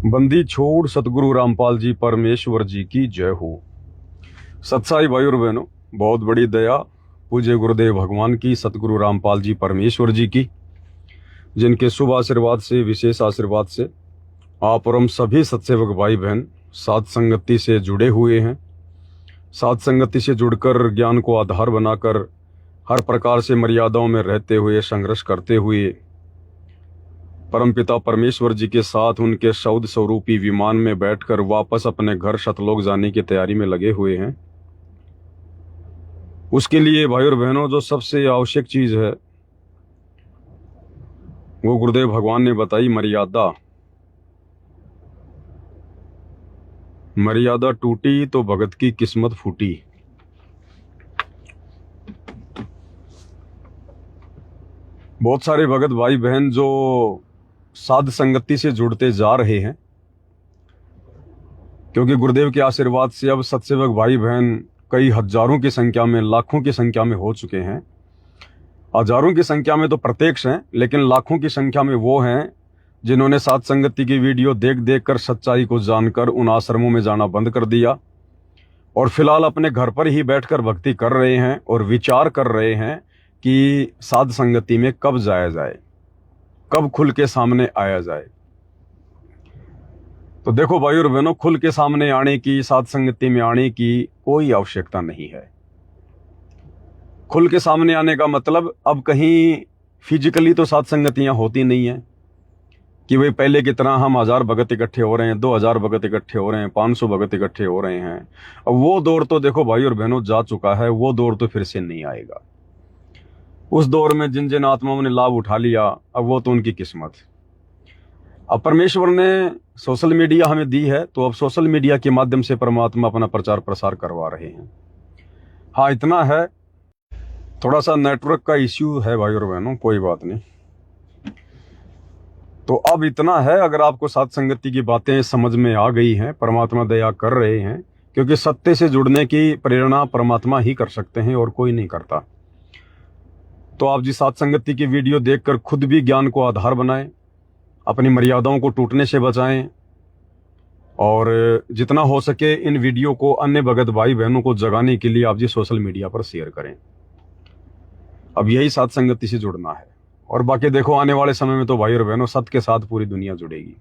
बंदी छोड़ सतगुरु रामपाल जी परमेश्वर जी की जय हो। सत्साई भाई और बहनों, बहुत बड़ी दया पूज्य गुरुदेव भगवान की, सतगुरु रामपाल जी परमेश्वर जी की, जिनके शुभ आशीर्वाद से, विशेष आशीर्वाद से आप और हम सभी सत्सेवक भाई बहन साध संगति से जुड़े हुए हैं। साध संगति से जुड़कर ज्ञान को आधार बनाकर हर प्रकार से मर्यादाओं में रहते हुए, संघर्ष करते हुए परमपिता परमेश्वर जी के साथ उनके शौद स्वरूपी विमान में बैठकर वापस अपने घर शतलोक जाने की तैयारी में लगे हुए हैं। उसके लिए भाई और बहनों, जो सबसे आवश्यक चीज है वो गुरुदेव भगवान ने बताई, मर्यादा। मर्यादा टूटी तो भगत की किस्मत फूटी। बहुत सारे भगत भाई बहन जो साध संगति से जुड़ते जा रहे हैं, क्योंकि गुरुदेव के आशीर्वाद से अब सत्सेवक भाई बहन कई हजारों की संख्या में, लाखों की संख्या में हो चुके हैं। हजारों की संख्या में तो प्रत्यक्ष हैं, लेकिन लाखों की संख्या में वो हैं जिन्होंने साध संगति की वीडियो देख देख कर सच्चाई को जानकर उन आश्रमों में जाना बंद कर दिया और फिलहाल अपने घर पर ही बैठकर भक्ति कर रहे हैं और विचार कर रहे हैं कि साध संगति में कब जाया जाए, कब खुल के सामने आया जाए। तो देखो भाई और बहनों, खुल के सामने आने की, साध संगति में आने की कोई आवश्यकता नहीं है। खुल के सामने आने का मतलब अब कहीं फिजिकली तो साध संगतियां होती नहीं है कि भाई पहले की तरह हम 1000 भगत इकट्ठे हो रहे हैं, 2000 भगत इकट्ठे हो रहे हैं, 500 भगत इकट्ठे हो रहे हैं। अब वो दौर तो देखो भाई और बहनों जा चुका है, वो दौर तो फिर से नहीं आएगा। उस दौर में जिन जिन आत्माओं ने लाभ उठा लिया, अब वो तो उनकी किस्मत। अब परमेश्वर ने सोशल मीडिया हमें दी है, तो अब सोशल मीडिया के माध्यम से परमात्मा अपना प्रचार प्रसार करवा रहे हैं। हाँ, इतना है, थोड़ा सा नेटवर्क का इश्यू है भाई और बहनों, कोई बात नहीं। तो अब इतना है, अगर आपको साध संगति की बातें समझ में आ गई हैं, परमात्मा दया कर रहे हैं, क्योंकि सत्य से जुड़ने की प्रेरणा परमात्मा ही कर सकते हैं और कोई नहीं करता। तो आप जिस साध संगति की वीडियो देखकर खुद भी ज्ञान को आधार बनाएं, अपनी मर्यादाओं को टूटने से बचाएं और जितना हो सके इन वीडियो को अन्य भगत भाई बहनों को जगाने के लिए आप जी सोशल मीडिया पर शेयर करें। अब यही साध संगति से जुड़ना है। और बाकी देखो, आने वाले समय में तो भाई और बहनों सत्य के साथ पूरी दुनिया जुड़ेगी।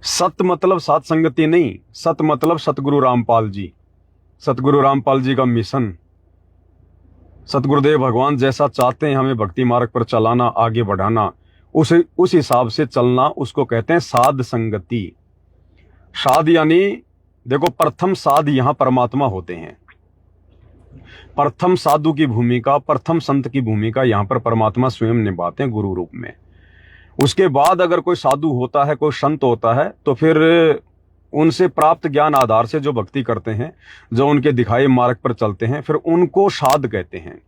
सत्य मतलब साध संगति नहीं, सत्य मतलब सतगुरु रामपाल जी, सतगुरु रामपाल जी का मिशन। सतगुरुदेव भगवान जैसा चाहते हैं हमें भक्ति मार्ग पर चलाना, आगे बढ़ाना, उस हिसाब से चलना, उसको कहते हैं साध संगति। साध यानी देखो, प्रथम साध यहां परमात्मा होते हैं। प्रथम साधु की भूमिका, प्रथम संत की भूमिका यहां पर परमात्मा स्वयं निभाते हैं गुरु रूप में। उसके बाद अगर कोई साधु होता है, कोई संत होता है, तो फिर उनसे प्राप्त ज्ञान आधार से जो भक्ति करते हैं, जो उनके दिखाए मार्ग पर चलते हैं, फिर उनको साध कहते हैं।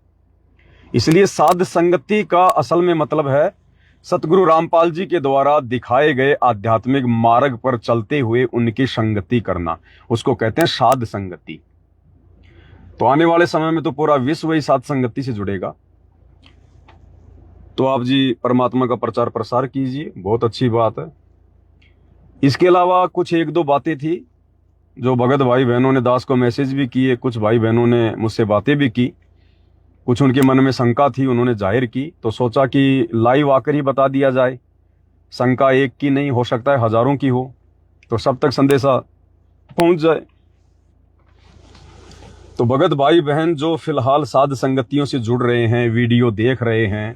इसलिए साध संगति का असल में मतलब है सतगुरु रामपाल जी के द्वारा दिखाए गए आध्यात्मिक मार्ग पर चलते हुए उनकी संगति करना, उसको कहते हैं साध संगति। तो आने वाले समय में तो पूरा विश्व ही साध संगति से जुड़ेगा। तो आप जी परमात्मा का प्रचार प्रसार कीजिए, बहुत अच्छी बात है। इसके अलावा कुछ एक दो बातें थी जो भगत भाई बहनों ने दास को मैसेज भी किए, कुछ भाई बहनों ने मुझसे बातें भी की, कुछ उनके मन में शंका थी, उन्होंने जाहिर की, तो सोचा कि लाइव आकर ही बता दिया जाए। शंका एक की नहीं, हो सकता है हजारों की हो, तो सब तक संदेशा पहुंच जाए। तो भगत भाई बहन जो फिलहाल साध संगतियों से जुड़ रहे हैं, वीडियो देख रहे हैं,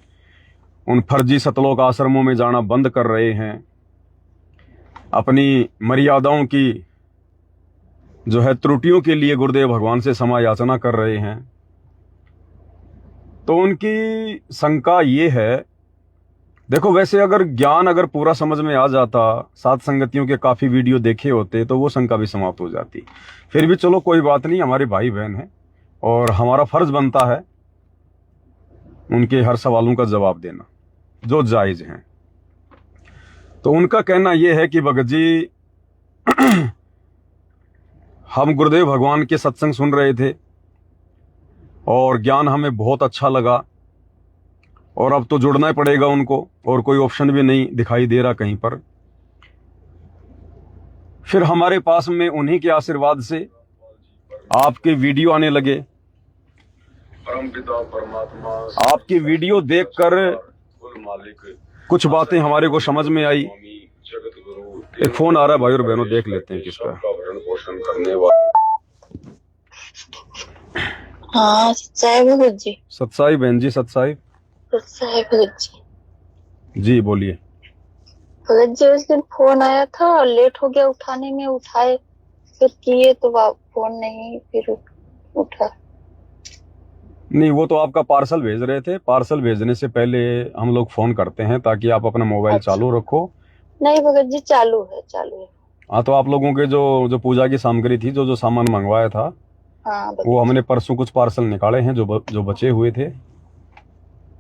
उन फर्जी सतलोक आश्रमों में जाना बंद कर रहे हैं, अपनी मर्यादाओं की जो है त्रुटियों के लिए गुरुदेव भगवान से क्षमा याचना कर रहे हैं, तो उनकी शंका ये है, देखो वैसे अगर ज्ञान अगर पूरा समझ में आ जाता, साध संगतियों के काफी वीडियो देखे होते, तो वो शंका भी समाप्त हो जाती। फिर भी चलो कोई बात नहीं, हमारे भाई बहन हैं और हमारा फर्ज बनता है उनके हर सवालों का जवाब देना जो जायज हैं। तो उनका कहना यह है कि भगत जी हम गुरुदेव भगवान के सत्संग सुन रहे थे और ज्ञान हमें बहुत अच्छा लगा और अब तो जुड़ना ही पड़ेगा उनको, और कोई ऑप्शन भी नहीं दिखाई दे रहा कहीं पर। फिर हमारे पास में उन्हीं के आशीर्वाद से आपके वीडियो आने लगे। परमपिता परमात्मा आपकी वीडियो देखकर मालिक कुछ बातें हमारे को समझ में आई। एक फोन आ रहा है भाई और बहनों, देख लेते हैं किसका। भरण पोषण करने वाले हाँ, सच्चाई भगत जी। सत्साई बहन जी, सत्साई। सच्चाई भगत जी। जी बोलिए। भगत जी, उस दिन फोन आया था और लेट हो गया उठाने में, उठाए फिर किए तो फोन नहीं फिर उठा। नहीं, वो तो आपका पार्सल भेज रहे थे। पार्सल भेजने से पहले हम लोग फोन करते हैं ताकि आप अपना मोबाइल चालू रखो। नहीं भगत जी, चालू है, चालू है। हाँ, तो आप लोगों के जो पूजा की सामग्री थी, जो सामान मंगवाया था, हाँ, वो हमने परसों कुछ पार्सल निकाले हैं जो बचे हुए थे।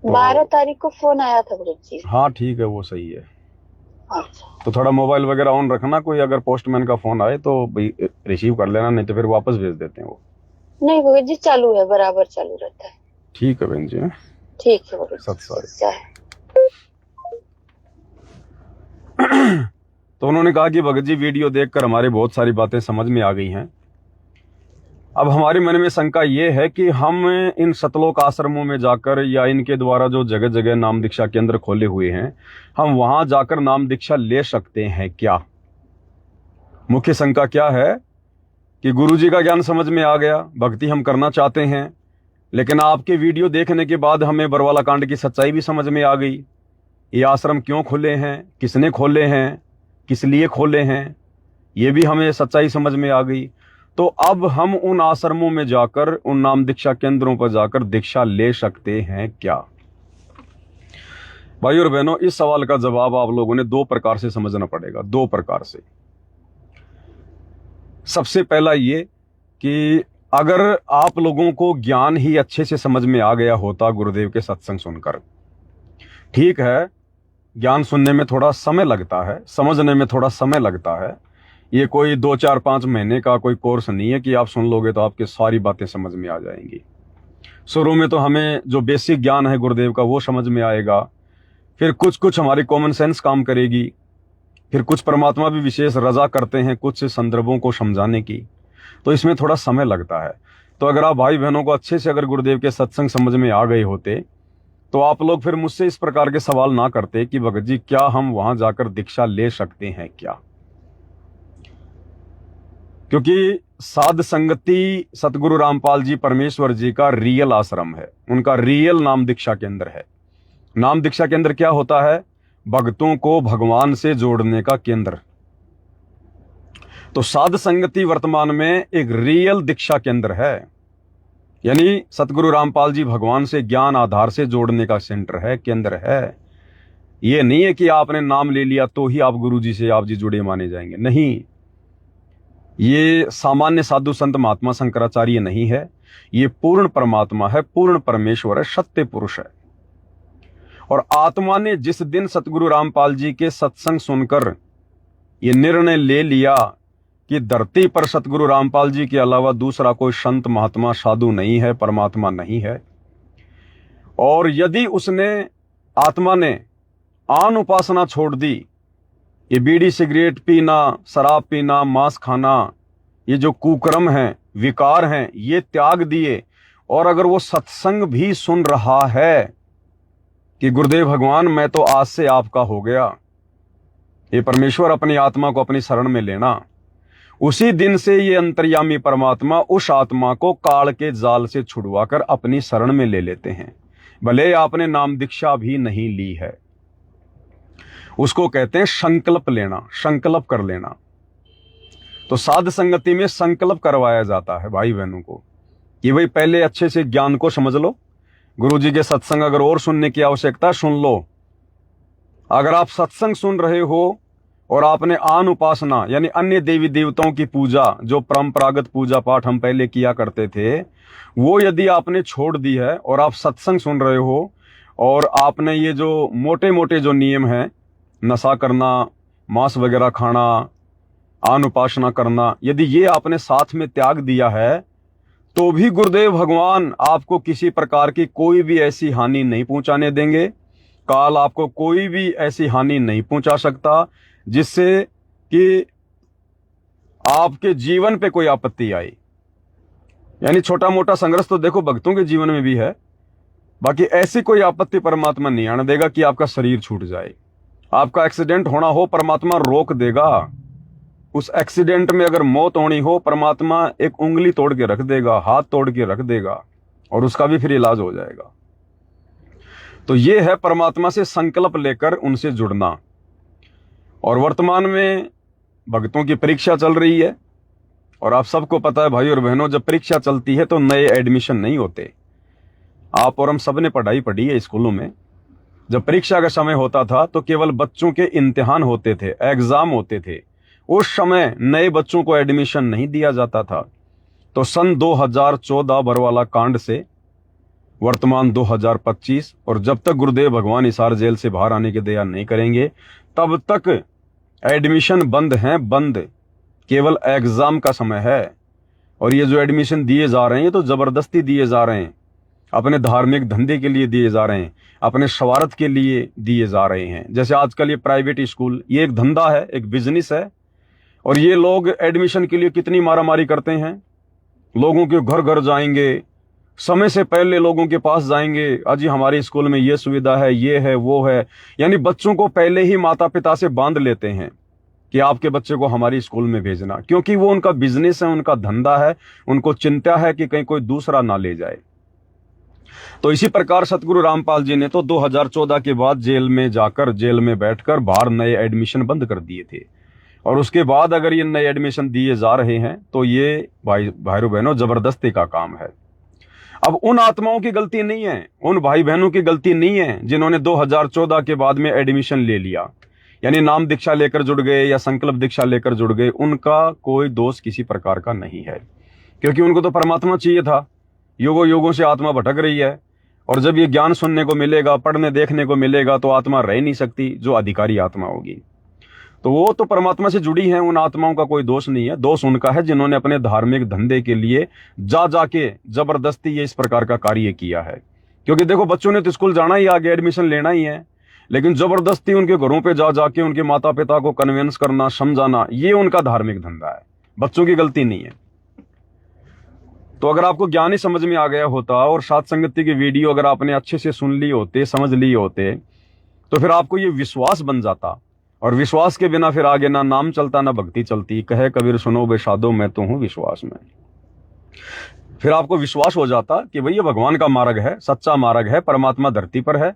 12 तारीख को फोन आया था भगत जी। हाँ ठीक है, वो सही है। अच्छा। तो थोड़ा मोबाइल वगैरह ऑन रखना, कोई अगर पोस्टमैन का फोन आए तो रिसीव कर लेना, नहीं तो फिर वापस भेज देते हैं वो। नहीं भगत जी, चालू है, बराबर चालू रहता है। ठीक है बहन जी। ठीक है भगत जी। सत्साई। तो उन्होंने कहा कि भगत जी, वीडियो देखकर हमारे बहुत सारी बातें समझ में आ गई हैं। अब हमारे मन में शंका ये है कि हम इन सतलोक आश्रमों में जाकर या इनके द्वारा जो जगह जगह नाम दीक्षा केंद्र खोले हुए हैं, हम वहां जाकर नाम दीक्षा ले सकते हैं क्या? मुख्य शंका क्या है कि गुरुजी का ज्ञान समझ में आ गया, भक्ति हम करना चाहते हैं, लेकिन आपके वीडियो देखने के बाद हमें बरवाला कांड की सच्चाई भी समझ में आ गई। ये आश्रम क्यों खोले हैं, किसने खोले हैं, किस लिए खोले हैं, ये भी हमें सच्चाई समझ में आ गई। तो अब हम उन आश्रमों में जाकर, उन नाम दीक्षा केंद्रों पर जाकर दीक्षा ले सकते हैं क्या? भाई और बहनों, इस सवाल का जवाब आप लोगों ने दो प्रकार से समझना पड़ेगा, दो प्रकार से। सबसे पहला ये कि अगर आप लोगों को ज्ञान ही अच्छे से समझ में आ गया होता गुरुदेव के सत्संग सुनकर, ठीक है, ज्ञान सुनने में थोड़ा समय लगता है, समझने में थोड़ा समय लगता है, ये कोई 2 4 5 महीने का कोई कोर्स नहीं है कि आप सुन लोगे तो आपकी सारी बातें समझ में आ जाएंगी। शुरू में तो हमें जो बेसिक ज्ञान है गुरुदेव का वो समझ में आएगा, फिर कुछ कुछ हमारी कॉमन सेंस काम करेगी, फिर कुछ परमात्मा भी विशेष रजा करते हैं कुछ संदर्भों को समझाने की, तो इसमें थोड़ा समय लगता है। तो अगर आप भाई बहनों को अच्छे से अगर गुरुदेव के सत्संग समझ में आ गए होते तो आप लोग फिर मुझसे इस प्रकार के सवाल ना करते कि भगत जी, क्या हम वहां जाकर दीक्षा ले सकते हैं क्या? क्योंकि साध संगति सतगुरु रामपाल जी परमेश्वर जी का रियल आश्रम है, उनका रियल नाम दीक्षा केंद्र है। नाम दीक्षा केंद्र क्या होता है? भक्तों को भगवान से जोड़ने का केंद्र। तो साध संगति वर्तमान में एक रियल दीक्षा केंद्र है, यानी सतगुरु रामपाल जी भगवान से ज्ञान आधार से जोड़ने का सेंटर है, केंद्र है। ये नहीं है कि आपने नाम ले लिया तो ही आप गुरु जी से आप जी जुड़े माने जाएंगे, नहीं। ये सामान्य साधु संत महात्मा शंकराचार्य नहीं है, ये पूर्ण परमात्मा है, पूर्ण परमेश्वर है, सत्य पुरुष है। और आत्मा ने जिस दिन सतगुरु रामपाल जी के सत्संग सुनकर ये निर्णय ले लिया कि धरती पर सतगुरु रामपाल जी के अलावा दूसरा कोई संत महात्मा साधु नहीं है, परमात्मा नहीं है, और यदि उसने, आत्मा ने आन उपासना छोड़ दी, ये बीड़ी सिगरेट पीना, शराब पीना, मांस खाना, ये जो कुकर्म हैं, विकार हैं, ये त्याग दिए, और अगर वो सत्संग भी सुन रहा है कि गुरुदेव भगवान मैं तो आज से आपका हो गया, ये परमेश्वर अपनी आत्मा को अपनी शरण में लेना, उसी दिन से ये अंतर्यामी परमात्मा उस आत्मा को काल के जाल से छुड़वाकर अपनी शरण में ले लेते हैं, भले आपने नाम दीक्षा भी नहीं ली है। उसको कहते हैं संकल्प लेना, संकल्प कर लेना। तो साध संगति में संकल्प करवाया जाता है भाई बहनों को कि भाई पहले अच्छे से ज्ञान को समझ लो, गुरु जी के सत्संग अगर और सुनने की आवश्यकता सुन लो। अगर आप सत्संग सुन रहे हो और आपने आन उपासना यानी अन्य देवी देवताओं की पूजा, जो परंपरागत पूजा पाठ हम पहले किया करते थे, वो यदि आपने छोड़ दी है और आप सत्संग सुन रहे हो, और आपने ये जो मोटे मोटे जो नियम हैं, नशा करना, मांस वगैरह खाना, आन उपासना करना, यदि ये आपने साथ में त्याग दिया है, तो भी गुरुदेव भगवान आपको किसी प्रकार की कोई भी ऐसी हानि नहीं पहुंचाने देंगे। काल आपको कोई भी ऐसी हानि नहीं पहुंचा सकता जिससे कि आपके जीवन पे कोई आपत्ति आई, यानी छोटा मोटा संघर्ष तो देखो भक्तों के जीवन में भी है, बाकी ऐसी कोई आपत्ति परमात्मा नहीं आने देगा कि आपका शरीर छूट जाए। आपका एक्सीडेंट होना हो, परमात्मा रोक देगा। उस एक्सीडेंट में अगर मौत होनी हो, परमात्मा एक उंगली तोड़ के रख देगा, हाथ तोड़ के रख देगा, और उसका भी फिर इलाज हो जाएगा। तो ये है परमात्मा से संकल्प लेकर उनसे जुड़ना। और वर्तमान में भक्तों की परीक्षा चल रही है, और आप सबको पता है भाई और बहनों, जब परीक्षा चलती है तो नए एडमिशन नहीं होते। आप और हम सब ने पढ़ाई पढ़ी है स्कूलों में। जब परीक्षा का समय होता था तो केवल बच्चों के इम्तिहान होते थे, एग्जाम होते थे। उस समय नए बच्चों को एडमिशन नहीं दिया जाता था। तो सन 2014 बरवाला कांड से वर्तमान 2025, और जब तक गुरुदेव भगवान हिसार जेल से बाहर आने की दया नहीं करेंगे तब तक एडमिशन बंद हैं, बंद। केवल एग्जाम का समय है। और ये जो एडमिशन दिए जा रहे हैं, ये तो जबरदस्ती दिए जा रहे हैं, अपने धार्मिक धंधे के लिए दिए जा रहे हैं, अपने स्वार्थ के लिए दिए जा रहे हैं। जैसे आजकल ये प्राइवेट स्कूल, ये एक धंधा है, एक बिजनेस है। और ये लोग एडमिशन के लिए कितनी मारामारी करते हैं। लोगों के घर घर जाएंगे, समय से पहले लोगों के पास जाएंगे, अजी हमारे स्कूल में ये सुविधा है, ये है, वो है। यानी बच्चों को पहले ही माता पिता से बांध लेते हैं कि आपके बच्चे को हमारी स्कूल में भेजना, क्योंकि वो उनका बिजनेस है, उनका धंधा है। उनको चिंता है कि कहीं कोई दूसरा ना ले जाए। तो इसी प्रकार सतगुरु रामपाल जी ने तो 2014 के बाद जेल में जाकर, जेल में बैठकर बाहर नए एडमिशन बंद कर दिए थे। और उसके बाद अगर ये नए एडमिशन दिए जा रहे हैं तो ये भाइयों बहनों जबरदस्ती का काम है। अब उन आत्माओं की गलती नहीं है, उन भाई बहनों की गलती नहीं है जिन्होंने 2014 के बाद में एडमिशन ले लिया, यानी नाम दीक्षा लेकर जुड़ गए या संकल्प दीक्षा लेकर जुड़ गए। उनका कोई दोष किसी प्रकार का नहीं है, क्योंकि उनको तो परमात्मा चाहिए था। युगों युगों से आत्मा भटक रही है, और जब ये ज्ञान सुनने को मिलेगा, पढ़ने देखने को मिलेगा, तो आत्मा रह नहीं सकती, जो अधिकारी आत्मा होगी। तो वो तो परमात्मा से जुड़ी हैं, उन आत्माओं का कोई दोष नहीं है। दोष उनका है जिन्होंने अपने धार्मिक धंधे के लिए जाके जबरदस्ती ये इस प्रकार का कार्य किया है। क्योंकि देखो बच्चों ने तो स्कूल जाना ही, आगे एडमिशन लेना ही है, लेकिन जबरदस्ती उनके घरों पे जाके उनके माता पिता को कन्विंस करना, समझाना, ये उनका धार्मिक धंधा है। बच्चों की गलती नहीं है। तो अगर आपको ज्ञान ही समझ में आ गया होता, और सात संगति की वीडियो अगर आपने अच्छे से सुन ली होते, समझ ली होते, तो फिर आपको ये विश्वास बन जाता। और विश्वास के बिना फिर आगे ना नाम चलता, ना भक्ति चलती। कहे कबीर सुनो बेसादो, मैं तो हूं विश्वास में। फिर आपको विश्वास हो जाता कि भाई ये भगवान का मार्ग है, सच्चा मार्ग है, परमात्मा धरती पर है,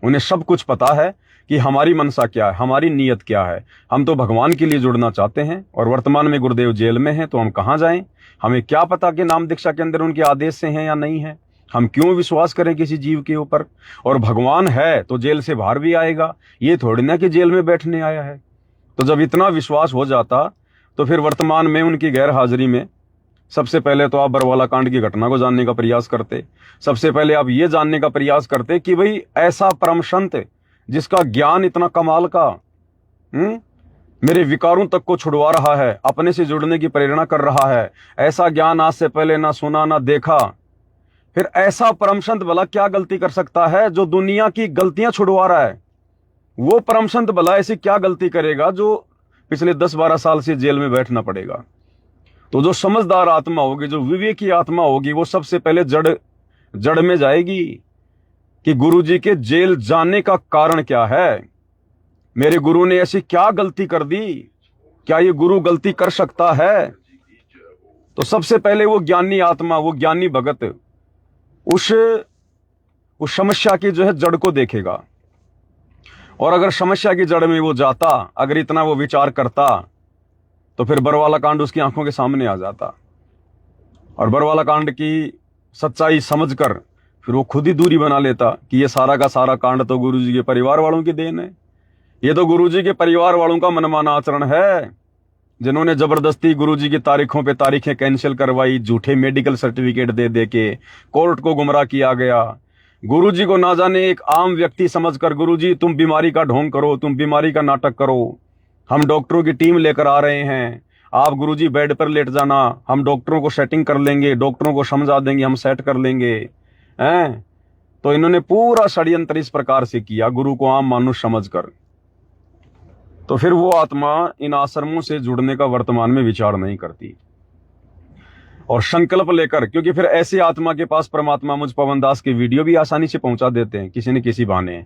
उन्हें सब कुछ पता है कि हमारी मनसा क्या है, हमारी नीयत क्या है। हम तो भगवान के लिए जुड़ना चाहते हैं, और वर्तमान में गुरुदेव जेल में हैं, तो हम कहाँ जाएं? हमें क्या पता कि नाम दीक्षा के अंदर उनके आदेश से हैं या नहीं है। हम क्यों विश्वास करें किसी जीव के ऊपर? और भगवान है तो जेल से बाहर भी आएगा, ये थोड़ी ना कि जेल में बैठने आया है। तो जब इतना विश्वास हो जाता, तो फिर वर्तमान में उनकी गैर हाजिरी में सबसे पहले तो आप बरवाला कांड की घटना को जानने का प्रयास करते। सबसे पहले आप ये जानने का प्रयास करते कि भाई ऐसा परम संत जिसका ज्ञान इतना कमाल का, मेरे विकारों तक को छुड़वा रहा है, अपने से जुड़ने की प्रेरणा कर रहा है, ऐसा ज्ञान आज से पहले ना सुना ना देखा। फिर ऐसा परम संत भला क्या गलती कर सकता है जो दुनिया की गलतियां छुड़वा रहा है? वो परम संत भला ऐसी क्या गलती करेगा जो पिछले 10-12 साल से जेल में बैठना पड़ेगा? तो जो समझदार आत्मा होगी, जो विवेकी आत्मा होगी, वो सबसे पहले जड़ में जाएगी कि गुरुजी के जेल जाने का कारण क्या है। मेरे गुरु ने ऐसी क्या गलती कर दी? क्या ये गुरु गलती कर सकता है? तो सबसे पहले वो ज्ञानी आत्मा, वो ज्ञानी भगत उस समस्या की जो है जड़ को देखेगा। और अगर समस्या की जड़ में वो जाता, अगर इतना वो विचार करता, तो फिर बरवाला कांड उसकी आंखों के सामने आ जाता। और बरवाला कांड की सच्चाई समझकर फिर वो खुद ही दूरी बना लेता कि ये सारा का सारा कांड तो गुरुजी के परिवार वालों की देन है। ये तो गुरुजी के परिवार वालों का मनमाना आचरण है, जिन्होंने जबरदस्ती गुरुजी की तारीखों पे तारीखें कैंसिल करवाई, झूठे मेडिकल सर्टिफिकेट दे के कोर्ट को गुमराह किया गया। गुरुजी को ना जाने एक आम व्यक्ति समझकर, गुरुजी तुम बीमारी का ढोंग करो, तुम बीमारी का नाटक करो, हम डॉक्टरों की टीम लेकर आ रहे हैं, आप गुरुजी बेड पर लेट जाना, हम डॉक्टरों को सेटिंग कर लेंगे, डॉक्टरों को समझा देंगे, हम सेट कर लेंगे, हैं? तो इन्होंने पूरा षड्यंत्र इस प्रकार से किया, गुरु को आम मानुष समझकर। तो फिर वो आत्मा इन आश्रमों से जुड़ने का वर्तमान में विचार नहीं करती और संकल्प लेकर, क्योंकि फिर ऐसी आत्मा के पास परमात्मा मुझ पवन दास की वीडियो भी आसानी से पहुंचा देते हैं किसी न किसी बहाने।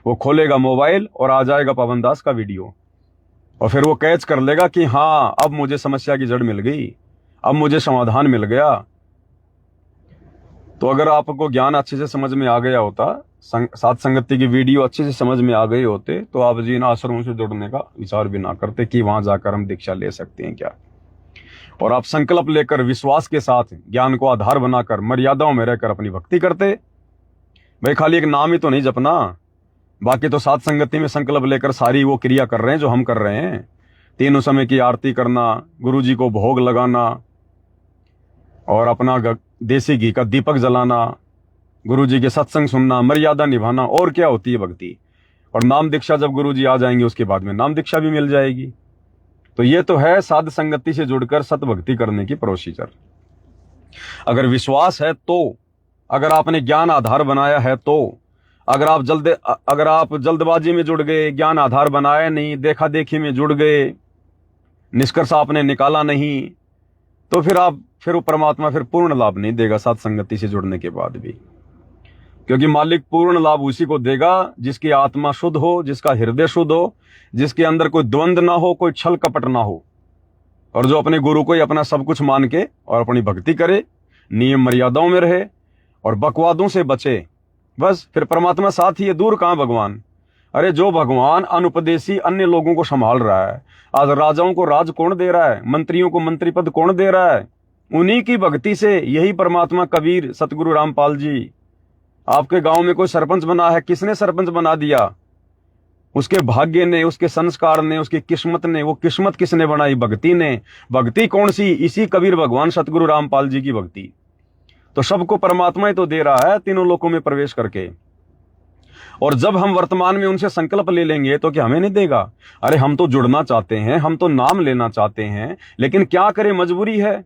वो खोलेगा मोबाइल और आ जाएगा पवन दास का वीडियो और फिर वो कैच कर लेगा कि हाँ अब मुझे समस्या की जड़ मिल गई, अब मुझे समाधान मिल गया। तो अगर आपको ज्ञान अच्छे से समझ में आ गया होता, साथ संगति की वीडियो अच्छे से समझ में आ गई होते, तो आप जी इन आश्रमों से जुड़ने का विचार भी ना करते कि वहां जाकर हम दीक्षा ले सकते हैं क्या। और आप संकल्प लेकर विश्वास के साथ ज्ञान को आधार बनाकर मर्यादाओं में रहकर अपनी भक्ति करते। भाई खाली एक नाम ही तो नहीं जपना, बाकी तो साथ संगति में संकल्प लेकर सारी वो क्रिया कर रहे हैं जो हम कर रहे हैं। तीनों समय की आरती करना, गुरु जी को भोग लगाना और अपना देसी घी का दीपक जलाना, गुरु जी के सत्संग सुनना, मर्यादा निभाना, और क्या होती है भक्ति। और नाम दीक्षा जब गुरु जी आ जाएंगे उसके बाद में नाम दीक्षा भी मिल जाएगी। तो ये तो है साध संगति से जुड़कर सत भक्ति करने की प्रोसीजर। अगर विश्वास है तो, अगर आपने ज्ञान आधार बनाया है तो, अगर आप जल्दबाजी में जुड़ गए, ज्ञान आधार बनाया नहीं, देखा देखी में जुड़ गए, निष्कर्ष आपने निकाला नहीं, तो फिर वो परमात्मा फिर पूर्ण लाभ नहीं देगा साथ संगति से जुड़ने के बाद भी। क्योंकि मालिक पूर्ण लाभ उसी को देगा जिसकी आत्मा शुद्ध हो, जिसका हृदय शुद्ध हो, जिसके अंदर कोई द्वंद्व ना हो, कोई छल कपट ना हो, और जो अपने गुरु को ही अपना सब कुछ मान के और अपनी भक्ति करे, नियम मर्यादाओं में रहे और बकवादों से बचे। बस फिर परमात्मा साथ ही है, दूर कहां भगवान। अरे जो भगवान अनुपदेशी अन्य लोगों को संभाल रहा है, आज राजाओं को राज कौन दे रहा है, मंत्रियों को मंत्री पद कौन दे रहा है, उन्हीं की भक्ति से। यही परमात्मा कबीर सतगुरु रामपाल जी, आपके गांव में कोई सरपंच बना है, किसने सरपंच बना दिया? उसके भाग्य ने, उसके संस्कार ने, उसकी किस्मत ने। वो किस्मत किसने बनाई? भक्ति ने। भक्ति कौन सी? इसी कबीर भगवान सतगुरु रामपाल जी की भक्ति। तो सबको परमात्मा ही तो दे रहा है तीनों लोकों में प्रवेश करके। और जब हम वर्तमान में उनसे संकल्प ले लेंगे तो क्या हमें नहीं देगा? अरे हम तो जुड़ना चाहते हैं, हम तो नाम लेना चाहते हैं, लेकिन क्या करें, मजबूरी है।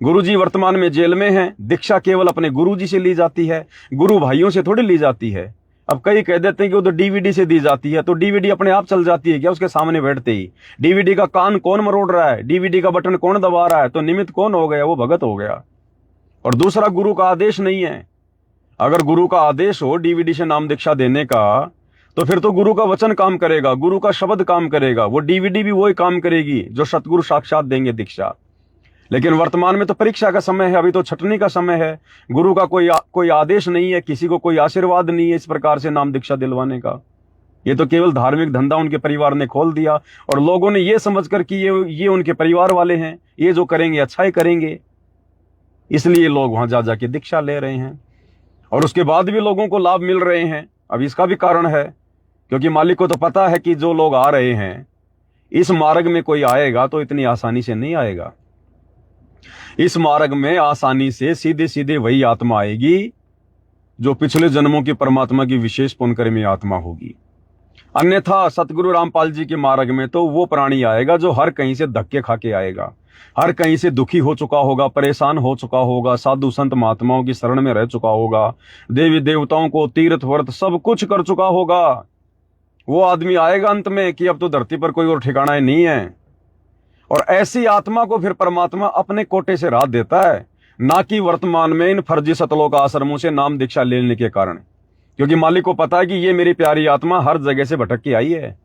गुरुजी वर्तमान में जेल में हैं, दीक्षा केवल अपने गुरुजी से ली जाती है, गुरु भाइयों से थोड़ी ली जाती है। अब कई कह देते हैं कि वो तो डीवीडी से दी जाती है, तो डीवीडी अपने आप चल जाती है क्या उसके सामने बैठते ही? डीवीडी का कान कौन मरोड़ रहा है? डीवीडी का बटन कौन दबा रहा है? तो निमित्त कौन हो गया? वो भगत हो गया। और दूसरा, गुरु का आदेश नहीं है। अगर गुरु का आदेश हो डीवीडी से नाम दीक्षा देने का, तो फिर तो गुरु का वचन काम करेगा, गुरु का शब्द काम करेगा, वो डीवीडी भी वही काम करेगी जो सतगुरु साक्षात देंगे दीक्षा। लेकिन वर्तमान में तो परीक्षा का समय है, अभी तो छटनी का समय है। गुरु का कोई आदेश नहीं है, किसी को कोई आशीर्वाद नहीं है इस प्रकार से नाम दीक्षा दिलवाने का। ये तो केवल धार्मिक धंधा उनके परिवार ने खोल दिया, और लोगों ने ये समझकर कि ये उनके परिवार वाले हैं, ये जो करेंगे अच्छा ही करेंगे, इसलिए लोग वहां जा जाके दीक्षा ले रहे हैं। और उसके बाद भी लोगों को लाभ मिल रहे हैं। अब इसका भी कारण है, क्योंकि मालिक को तो पता है कि जो लोग आ रहे हैं इस मार्ग में कोई आएगा तो इतनी आसानी से नहीं आएगा। इस मार्ग में आसानी से सीधे सीधे वही आत्मा आएगी जो पिछले जन्मों की परमात्मा की विशेष पुण्यकर्मी आत्मा होगी। अन्यथा सतगुरु रामपाल जी के मार्ग में तो वो प्राणी आएगा जो हर कहीं से धक्के खा के आएगा, हर कहीं से दुखी हो चुका होगा, परेशान हो चुका होगा, साधु संत महात्माओं की शरण में रह चुका होगा, देवी देवताओं को तीर्थ व्रत सब कुछ कर चुका होगा। वो आदमी आएगा अंत में कि अब तो धरती पर कोई और ठिकाना नहीं है। और ऐसी आत्मा को फिर परमात्मा अपने कोटे से राहत देता है, ना कि वर्तमान में इन फर्जी सतलोक आश्रमों से नाम दीक्षा लेने के कारण। क्योंकि मालिक को पता है कि ये मेरी प्यारी आत्मा हर जगह से भटक के आई है,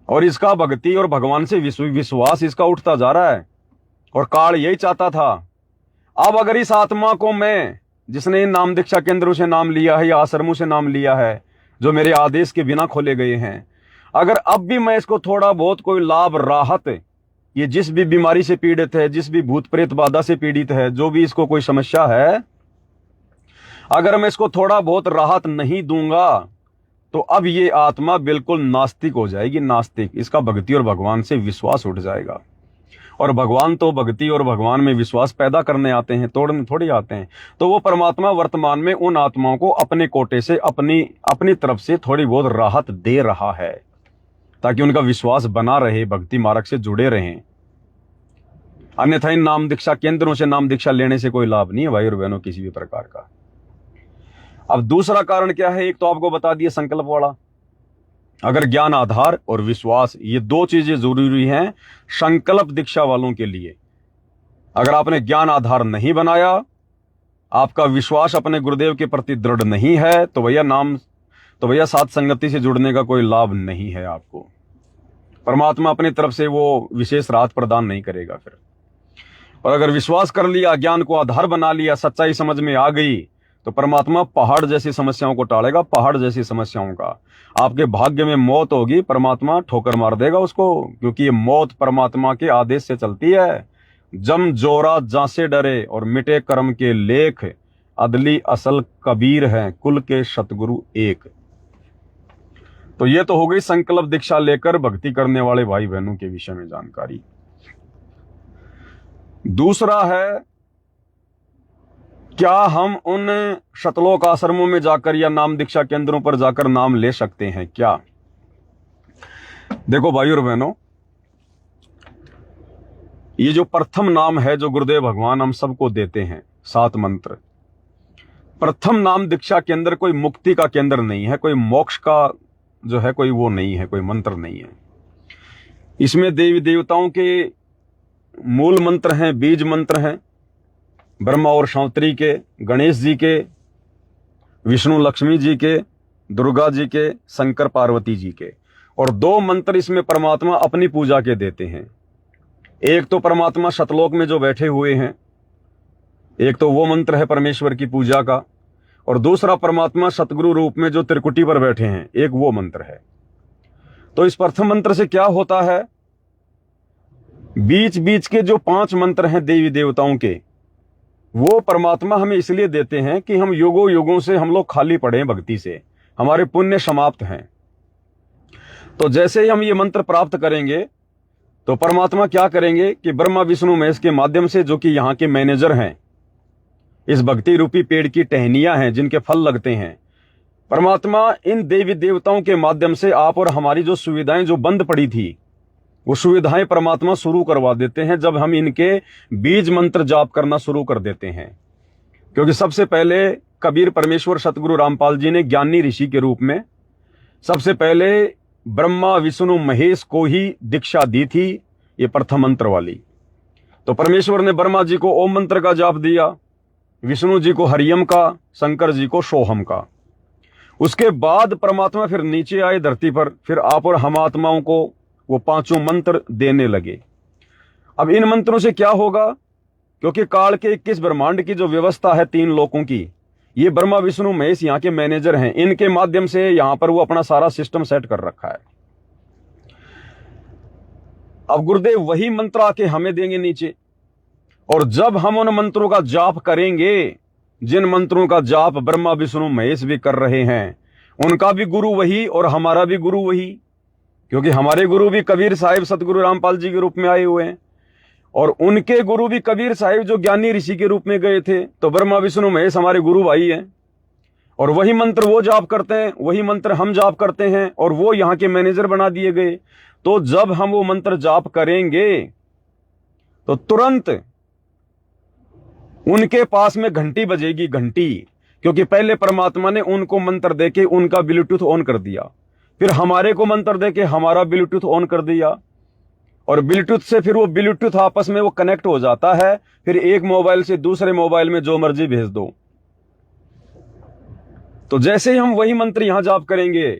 और इसका भक्ति और भगवान से विश्वास इसका उठता जा रहा है। और काल यही चाहता था। अब अगर इस आत्मा को मैं, जिसने इन नाम दीक्षा केंद्रों से नाम लिया है या आश्रमों से नाम लिया है, जो मेरे आदेश के बिना खोले गए हैं, अगर अब भी मैं इसको थोड़ा बहुत कोई लाभ, राहत, ये जिस भी बीमारी से पीड़ित है, जिस भी भूत प्रेत बाधा से पीड़ित है, जो भी इसको कोई समस्या है, अगर मैं इसको थोड़ा बहुत राहत नहीं दूंगा तो अब ये आत्मा बिल्कुल नास्तिक हो जाएगी। नास्तिक, इसका भक्ति और भगवान से विश्वास उठ जाएगा। और भगवान तो भक्ति और भगवान में विश्वास पैदा करने आते हैं, तोड़ने थोड़ी आते हैं। तो वो परमात्मा वर्तमान में उन आत्माओं को अपने कोटे से, अपनी तरफ से थोड़ी बहुत राहत दे रहा है, ताकि उनका विश्वास बना रहे, भक्ति मार्ग से जुड़े रहें। अन्यथा इन नाम दीक्षा केंद्रों से नाम दीक्षा लेने से कोई लाभ नहीं है भाई और बहनों, किसी भी प्रकार का। अब दूसरा कारण क्या है? एक तो आपको बता दिया संकल्प वाला, अगर ज्ञान आधार और विश्वास, ये दो चीजें जरूरी हैं संकल्प दीक्षा वालों के लिए। अगर आपने ज्ञान आधार नहीं बनाया, आपका विश्वास अपने गुरुदेव के प्रति दृढ़ नहीं है, तो भैया साध संगति से जुड़ने का कोई लाभ नहीं है आपको। परमात्मा अपनी तरफ से वो विशेष राहत प्रदान नहीं करेगा फिर। और अगर विश्वास कर लिया, ज्ञान को आधार बना लिया, सच्चाई समझ में आ गई, तो परमात्मा पहाड़ जैसी समस्याओं को टालेगा। पहाड़ जैसी समस्याओं का आपके भाग्य में मौत होगी, परमात्मा ठोकर मार देगा उसको, क्योंकि ये मौत परमात्मा के आदेश से चलती है। जम जोरा जासे डरे और मिटे कर्म के लेख, अदली असल कबीर हैं कुल के सतगुरु एक। तो ये तो हो गई संकल्प दीक्षा लेकर भक्ति करने वाले भाई बहनों के विषय में जानकारी। दूसरा है, क्या हम उन शतलोक आश्रमों में जाकर या नाम दीक्षा केंद्रों पर जाकर नाम ले सकते हैं क्या? देखो भाई और बहनों, ये जो प्रथम नाम है जो गुरुदेव भगवान हम सबको देते हैं, 7 मंत्र, प्रथम नाम दीक्षा केंद्र कोई मुक्ति का केंद्र नहीं है, कोई मोक्ष का जो है कोई वो नहीं है, कोई मंत्र नहीं है। इसमें देवी देवताओं के मूल मंत्र हैं, बीज मंत्र हैं, ब्रह्मा और शांतरी के, गणेश जी के, विष्णु लक्ष्मी जी के, दुर्गा जी के, शंकर पार्वती जी के। और 2 मंत्र इसमें परमात्मा अपनी पूजा के देते हैं। एक तो परमात्मा शतलोक में जो बैठे हुए हैं, एक तो वो मंत्र है परमेश्वर की पूजा का, और दूसरा परमात्मा सतगुरु रूप में जो त्रिकुटी पर बैठे हैं, एक वो मंत्र है। तो इस प्रथम मंत्र से क्या होता है, बीच बीच के जो 5 मंत्र हैं देवी देवताओं के, वो परमात्मा हमें इसलिए देते हैं कि हम युगों युगों से हम लोग खाली पड़े हैं भक्ति से, हमारे पुण्य समाप्त हैं। तो जैसे ही हम ये मंत्र प्राप्त करेंगे तो परमात्मा क्या करेंगे कि ब्रह्मा विष्णु महेश के माध्यम से, जो कि यहाँ के मैनेजर हैं, इस भक्ति रूपी पेड़ की टहनियां हैं जिनके फल लगते हैं, परमात्मा इन देवी देवताओं के माध्यम से आप और हमारी जो सुविधाएं जो बंद पड़ी थी, वो सुविधाएं परमात्मा शुरू करवा देते हैं जब हम इनके बीज मंत्र जाप करना शुरू कर देते हैं। क्योंकि सबसे पहले कबीर परमेश्वर सतगुरु रामपाल जी ने ज्ञानी ऋषि के रूप में सबसे पहले ब्रह्मा विष्णु महेश को ही दीक्षा दी थी, ये प्रथम मंत्र वाली। तो परमेश्वर ने ब्रह्मा जी को ओम मंत्र का जाप दिया, विष्णु जी को हरियम का, शंकर जी को सोहम का। उसके बाद परमात्मा फिर नीचे आए धरती पर, फिर आप और हम आत्माओं को वो 5 मंत्र देने लगे। अब इन मंत्रों से क्या होगा, क्योंकि काल के 21 ब्रह्मांड की जो व्यवस्था है 3 लोकों की, ये ब्रह्मा विष्णु महेश यहाँ के मैनेजर हैं, इनके माध्यम से यहाँ पर वो अपना सारा सिस्टम सेट कर रखा है। अब गुरुदेव वही मंत्र आके हमें देंगे नीचे, और जब हम उन मंत्रों का जाप करेंगे, जिन मंत्रों का जाप ब्रह्मा विष्णु महेश भी कर रहे हैं, उनका भी गुरु वही और हमारा भी गुरु वही, क्योंकि हमारे गुरु भी कबीर साहिब सतगुरु रामपाल जी के रूप में आए हुए हैं, और उनके गुरु भी कबीर साहिब जो ज्ञानी ऋषि के रूप में गए थे। तो ब्रह्मा विष्णु महेश हमारे गुरु भाई हैं, और वही मंत्र वो जाप करते हैं, वही मंत्र हम जाप करते हैं, और वो यहाँ के मैनेजर बना दिए गए। तो जब हम वो मंत्र जाप करेंगे तो तुरंत उनके पास में घंटी बजेगी, घंटी, क्योंकि पहले परमात्मा ने उनको मंत्र देके उनका ब्लूटूथ ऑन कर दिया, फिर हमारे को मंत्र देके हमारा ब्लूटूथ ऑन कर दिया, और ब्लूटूथ से फिर वो ब्लूटूथ आपस में वो कनेक्ट हो जाता है। फिर एक मोबाइल से दूसरे मोबाइल में जो मर्जी भेज दो। तो जैसे ही हम वही मंत्र यहां जाप करेंगे,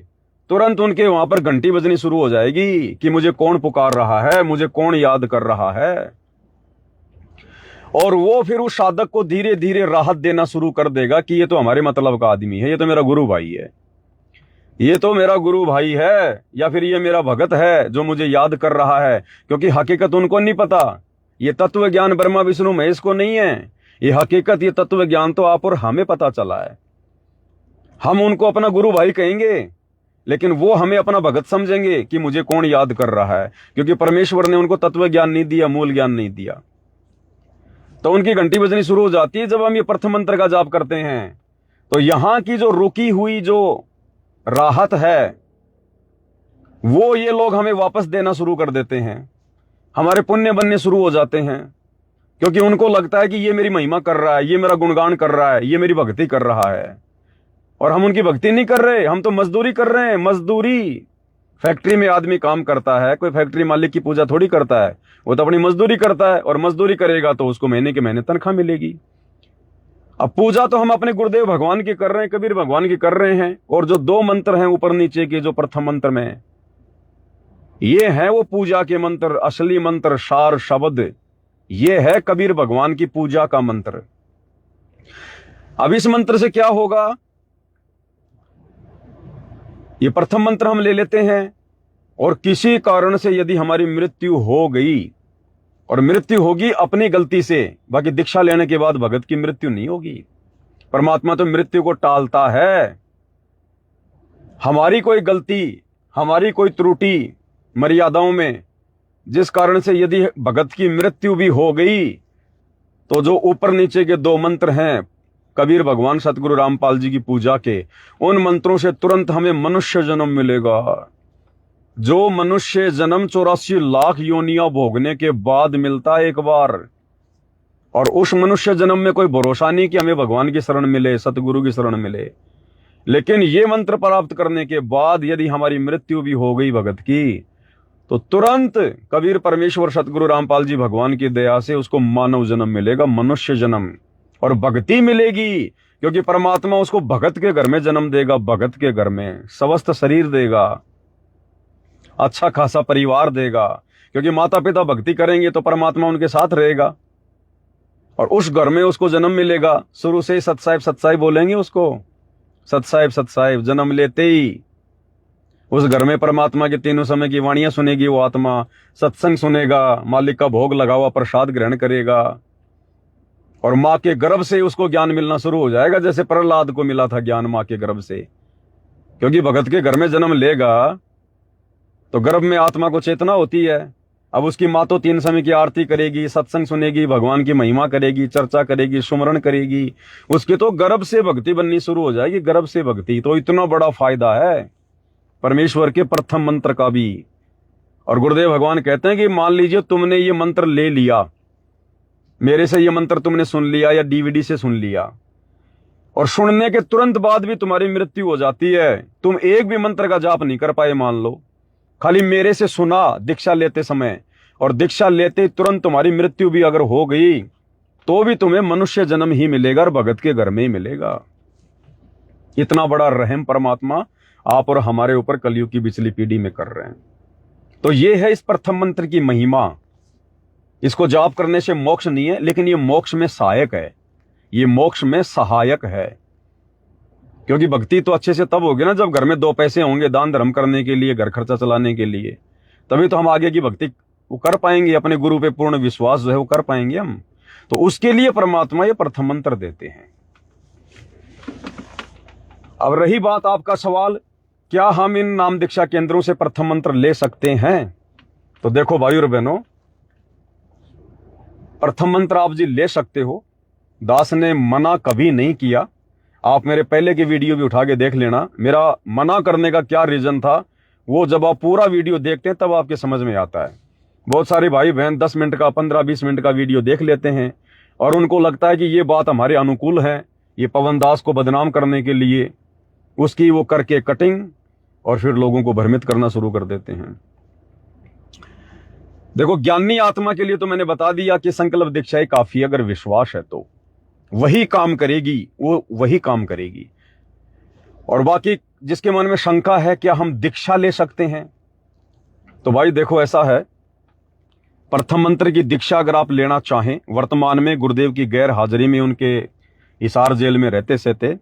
तुरंत उनके वहां पर घंटी बजनी शुरू हो जाएगी कि मुझे कौन पुकार रहा है, मुझे कौन याद कर रहा है। और वो फिर उस साधक को धीरे धीरे राहत देना शुरू कर देगा कि ये तो हमारे मतलब का आदमी है, ये तो मेरा गुरु भाई है, ये तो मेरा गुरु भाई है, या फिर ये मेरा भगत है जो मुझे याद कर रहा है। क्योंकि हकीकत उनको नहीं पता, ये तत्व ज्ञान ब्रह्मा विष्णु महेश को नहीं है, ये हकीकत, ये तत्व ज्ञान तो आप और हमें पता चला है। हम उनको अपना गुरु भाई कहेंगे, लेकिन वो हमें अपना भगत समझेंगे कि मुझे कौन याद कर रहा है, क्योंकि परमेश्वर ने उनको तत्व ज्ञान नहीं दिया, मूल ज्ञान नहीं दिया। तो उनकी घंटी बजनी शुरू हो जाती है जब हम ये प्रथम मंत्र का जाप करते हैं। तो यहां की जो रुकी हुई जो राहत है, वो ये लोग हमें वापस देना शुरू कर देते हैं, हमारे पुण्य बनने शुरू हो जाते हैं, क्योंकि उनको लगता है कि ये मेरी महिमा कर रहा है, ये मेरा गुणगान कर रहा है, ये मेरी भक्ति कर रहा है। और हम उनकी भक्ति नहीं कर रहे, हम तो मजदूरी कर रहे हैं, मजदूरी। फैक्ट्री में आदमी काम करता है, कोई फैक्ट्री मालिक की पूजा थोड़ी करता है, वो तो अपनी मजदूरी करता है, और मजदूरी करेगा तो उसको महीने के महीने तनख्वाह मिलेगी। अब पूजा तो हम अपने गुरुदेव भगवान की कर रहे हैं, कबीर भगवान की कर रहे हैं, और जो 2 मंत्र हैं ऊपर नीचे के, जो प्रथम मंत्र में है, ये है वो पूजा के मंत्र, असली मंत्र, सार शब्द, ये है कबीर भगवान की पूजा का मंत्र। अब इस मंत्र से क्या होगा, ये प्रथम मंत्र हम ले लेते हैं, और किसी कारण से यदि हमारी मृत्यु हो गई, और मृत्यु होगी अपनी गलती से, बाकी दीक्षा लेने के बाद भगत की मृत्यु नहीं होगी। परमात्मा तो मृत्यु को टालता है। हमारी कोई गलती, हमारी कोई त्रुटि मर्यादाओं में, जिस कारण से यदि भगत की मृत्यु भी हो गई, तो जो ऊपर नीचे के 2 मंत्र हैं कबीर भगवान सतगुरु रामपाल जी की पूजा के, उन मंत्रों से तुरंत हमें मनुष्य जन्म मिलेगा। जो मनुष्य जन्म 84 लाख योनियां भोगने के बाद मिलता है एक बार, और उस मनुष्य जन्म में कोई भरोसा नहीं कि हमें भगवान की शरण मिले, सतगुरु की शरण मिले। लेकिन ये मंत्र प्राप्त करने के बाद यदि हमारी मृत्यु भी हो गई भगत की, तो तुरंत कबीर परमेश्वर सतगुरु रामपाल जी भगवान की दया से उसको मानव जन्म मिलेगा, मनुष्य जन्म, और भक्ति मिलेगी, क्योंकि परमात्मा उसको भगत के घर में जन्म देगा, भगत के घर में स्वस्थ शरीर देगा, अच्छा खासा परिवार देगा, क्योंकि माता पिता भक्ति करेंगे तो परमात्मा उनके साथ रहेगा, और उस घर में उसको जन्म मिलेगा। शुरू से ही सतसाहिब सतसाहिब बोलेंगे उसको, सतसाहिब सतसाहिब, जन्म लेते ही उस घर में परमात्मा के तीनों समय की वाणियां सुनेगी वो आत्मा, सत्संग सुनेगा, मालिक का भोग लगा हुआ प्रसाद ग्रहण करेगा, और माँ के गर्भ से उसको ज्ञान मिलना शुरू हो जाएगा, जैसे प्रहलाद को मिला था ज्ञान माँ के गर्भ से। क्योंकि भगत के घर में जन्म लेगा तो गर्भ में आत्मा को चेतना होती है। अब उसकी माँ तो 3 समय की आरती करेगी, सत्संग सुनेगी, भगवान की महिमा करेगी, चर्चा करेगी, सुमरण करेगी, उसकी तो गर्भ से भक्ति बननी शुरू हो जाएगी, गर्भ से भक्ति। तो इतना बड़ा फायदा है परमेश्वर के प्रथम मंत्र का भी। और गुरुदेव भगवान कहते हैं कि मान लीजिए तुमने ये मंत्र ले लिया, मेरे से ये मंत्र तुमने सुन लिया या डीवीडी से सुन लिया, और सुनने के तुरंत बाद भी तुम्हारी मृत्यु हो जाती है, तुम एक भी मंत्र का जाप नहीं कर पाए, मान लो, खाली मेरे से सुना दीक्षा लेते समय, और दीक्षा लेते तुरंत तुम्हारी मृत्यु भी अगर हो गई, तो भी तुम्हें मनुष्य जन्म ही मिलेगा और भगत के घर में ही मिलेगा। इतना बड़ा रहम परमात्मा आप और हमारे ऊपर कलयुग की पिछली पीढ़ी में कर रहे हैं। तो ये है इस प्रथम मंत्र की महिमा। इसको जाप करने से मोक्ष नहीं है, लेकिन ये मोक्ष में सहायक है, ये मोक्ष में सहायक है। क्योंकि भक्ति तो अच्छे से तब होगी ना जब घर में 2 पैसे होंगे दान धर्म करने के लिए, घर खर्चा चलाने के लिए, तभी तो हम आगे की भक्ति वो कर पाएंगे, अपने गुरु पे पूर्ण विश्वास जो है वो कर पाएंगे हम। तो उसके लिए परमात्मा ये प्रथम मंत्र देते हैं। अब रही बात आपका सवाल, क्या हम इन नाम दीक्षा केंद्रों से प्रथम मंत्र ले सकते हैं? तो देखो भाइयों और बहनों, प्रथम मंत्र आप जी ले सकते हो, दास ने मना कभी नहीं किया। आप मेरे पहले की वीडियो भी उठा के देख लेना, मेरा मना करने का क्या रीजन था, वो जब आप पूरा वीडियो देखते हैं तब आपके समझ में आता है। बहुत सारे भाई बहन 10 मिनट का, 15-20 मिनट का वीडियो देख लेते हैं और उनको लगता है कि ये बात हमारे अनुकूल है, ये पवन दास को बदनाम करने के लिए उसकी वो करके कटिंग, और फिर लोगों को भ्रमित करना शुरू कर देते हैं। देखो, ज्ञानी आत्मा के लिए तो मैंने बता दिया कि संकल्प दीक्षा ही काफी है। अगर विश्वास है तो वही काम करेगी, वो वही काम करेगी। और बाकी जिसके मन में शंका है क्या हम दीक्षा ले सकते हैं, तो भाई देखो ऐसा है, प्रथम मंत्र की दीक्षा अगर आप लेना चाहें, वर्तमान में गुरुदेव की गैर हाजिरी में उनके हिसार जेल में रहते सहते,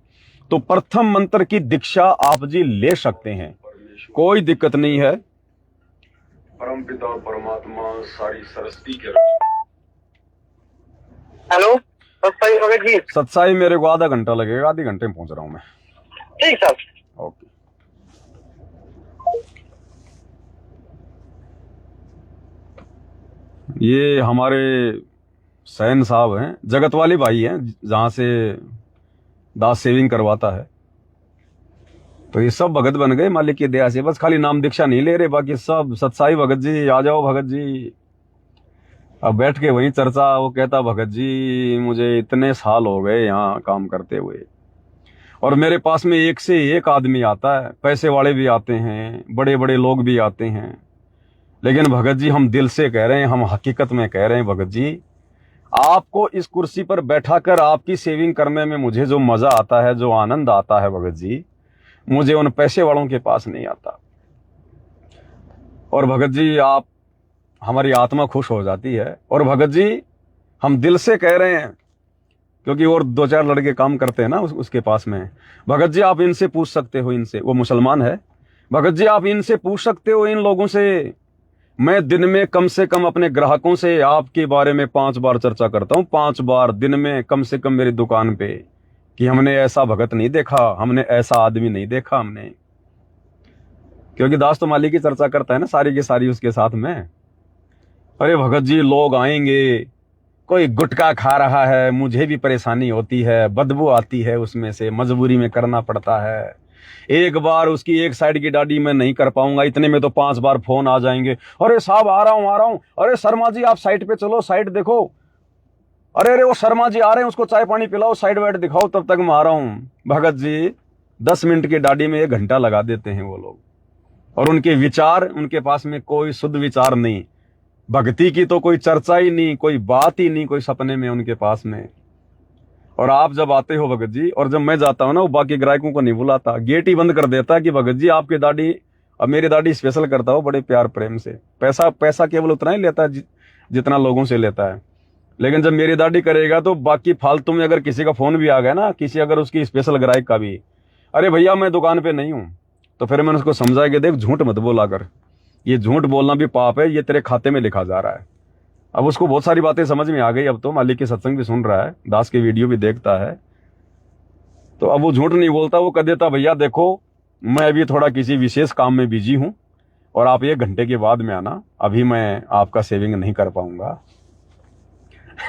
तो प्रथम मंत्र की दीक्षा आप जी ले सकते हैं, कोई दिक्कत नहीं है। परम पिता और परमात्मा सारी सरस्वती के। हेलो सत्साई भगत जी। सत्साई मेरे को आधा घंटा लगेगा, आधे घंटे में पहुंच रहा हूं मैं। ठीक सर। ओके। ये हमारे सैन साहब हैं, जगत वाले भाई हैं, जहां से दास सेविंग करवाता है। तो ये सब भगत बन गए मालिक की दया से, बस खाली नाम दीक्षा नहीं ले रहे, बाकी सब सत्साई भगत जी आ जाओ भगत जी। अब बैठ के वहीं चर्चा, वो कहता भगत जी मुझे इतने साल हो गए यहाँ काम करते हुए, और मेरे पास में एक से एक आदमी आता है, पैसे वाले भी आते हैं, बड़े बड़े लोग भी आते हैं। लेकिन भगत जी हम दिल से कह रहे हैं, हम हकीकत में कह रहे हैं भगत जी, आपको इस कुर्सी पर बैठाकर आपकी सेविंग करने में मुझे जो मजा आता है, जो आनंद आता है भगत जी, मुझे उन पैसे वालों के पास नहीं आता। और भगत जी आप, हमारी आत्मा खुश हो जाती है। और भगत जी हम दिल से कह रहे हैं, क्योंकि और 2-4 लड़के काम करते हैं ना उसके पास में। भगत जी आप इनसे पूछ सकते हो, इनसे, वो मुसलमान है, भगत जी आप इनसे पूछ सकते हो, इन लोगों से। मैं दिन में कम से कम अपने ग्राहकों से आपके बारे में 5 बार चर्चा करता हूं, 5 बार दिन में कम से कम मेरी दुकान पे, कि हमने ऐसा भगत नहीं देखा, हमने ऐसा आदमी नहीं देखा हमने। क्योंकि दास तो मालिक की चर्चा करता है ना सारी की सारी उसके साथ में। अरे भगत जी लोग आएंगे, कोई गुटखा खा रहा है, मुझे भी परेशानी होती है, बदबू आती है उसमें से, मजबूरी में करना पड़ता है। एक बार उसकी एक साइड की दाढ़ी मैं नहीं कर पाऊंगा, इतने में तो 5 बार फोन आ जाएंगे, अरे साहब आ रहा हूं, अरे शर्मा जी आप साइड पे चलो, साइड देखो, अरे वो शर्मा जी आ रहे हैं, उसको चाय पानी पिलाओ, साइड वाइड दिखाओ, तब तक मैं आ रहा हूं। भगत जी 10 मिनट की दाढ़ी में 1 घंटा लगा देते हैं वो लोग। और उनके विचार, उनके पास में कोई शुद्ध विचार नहीं, भक्ति की तो कोई चर्चा ही नहीं, कोई बात ही नहीं, कोई सपने में उनके पास में। और आप जब आते हो भगत जी, और जब मैं जाता हूं ना, वो बाकी ग्राहकों को नहीं बुलाता, गेट ही बंद कर देता कि भगत जी आपकी दाढ़ी, अब मेरी दाढ़ी स्पेशल करता हो बड़े प्यार प्रेम से। पैसा केवल उतना ही लेता है जितना लोगों से लेता है। लेकिन जब मेरी दाढ़ी करेगा तो बाकी फालतू में अगर किसी का फोन भी आ गया ना, किसी अगर उसकी स्पेशल ग्राहक का भी, अरे भैया मैं दुकान पे नहीं हूं, तो फिर मैंने उसको समझाया कि देख झूठ मत बोला कर, ये झूठ बोलना भी पाप है, ये तेरे खाते में लिखा जा रहा है। अब उसको बहुत सारी बातें समझ में आ गई, अब तो मालिक के सत्संग भी सुन रहा है, दास के वीडियो भी देखता है, तो अब वो झूठ नहीं बोलता। वो कह देता भैया देखो मैं अभी थोड़ा किसी विशेष काम में बिजी हूं, और आप 1 घंटे के बाद में आना, अभी मैं आपका सेविंग नहीं कर पाऊंगा।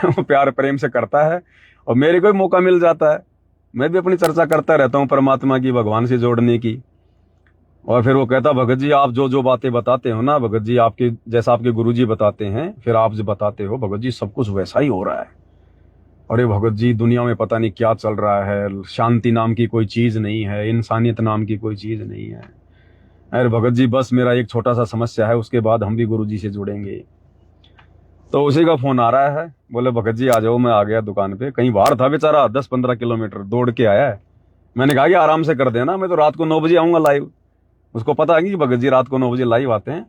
वो प्यार प्रेम से करता है, और मेरे को भी मौका मिल जाता है, मैं भी अपनी चर्चा करता रहता हूँ परमात्मा की, भगवान से जोड़ने की। और फिर वो कहता भगत जी आप जो जो बातें बताते हो ना भगत जी, आपके जैसा आपके गुरुजी बताते हैं, फिर आप जो बताते हो भगत जी, सब कुछ वैसा ही हो रहा है। अरे भगत जी दुनिया में पता नहीं क्या चल रहा है, शांति नाम की कोई चीज नहीं है, इंसानियत नाम की कोई चीज नहीं है। अरे भगत जी बस मेरा एक छोटा सा समस्या है, उसके बाद हम भी गुरुजी से जुड़ेंगे। तो उसी का फोन आ रहा है, बोले भगत जी आ जाओ, मैं आ गया दुकान पे, कहीं बाहर था बेचारा, 10-15 किलोमीटर दौड़ के आया है। मैंने कहा कि आराम से कर देना, मैं तो रात को 9 बजे आऊंगा लाइव। उसको पता है कि भगत जी रात को 9 बजे लाइव आते हैं,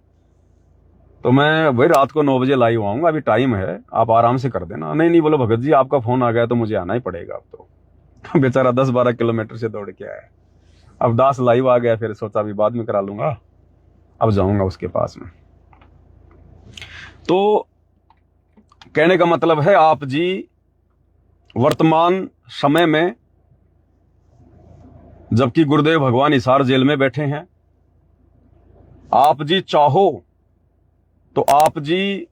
तो मैं भाई रात को 9 बजे लाइव आऊंगा, अभी टाइम है, आप आराम से कर देना। नहीं बोलो भगत जी आपका फोन आ गया तो मुझे आना ही पड़ेगा अब तो। बेचारा 10-12 किलोमीटर से दौड़ के आया। अब दास लाइव आ गया, फिर सोचा अभी बाद में करा लूंगा, अब जाऊंगा उसके पास में। तो कहने का मतलब है आप जी वर्तमान समय में, जबकि गुरुदेव भगवान हिसार जेल में बैठे हैं, आप जी चाहो तो आप जी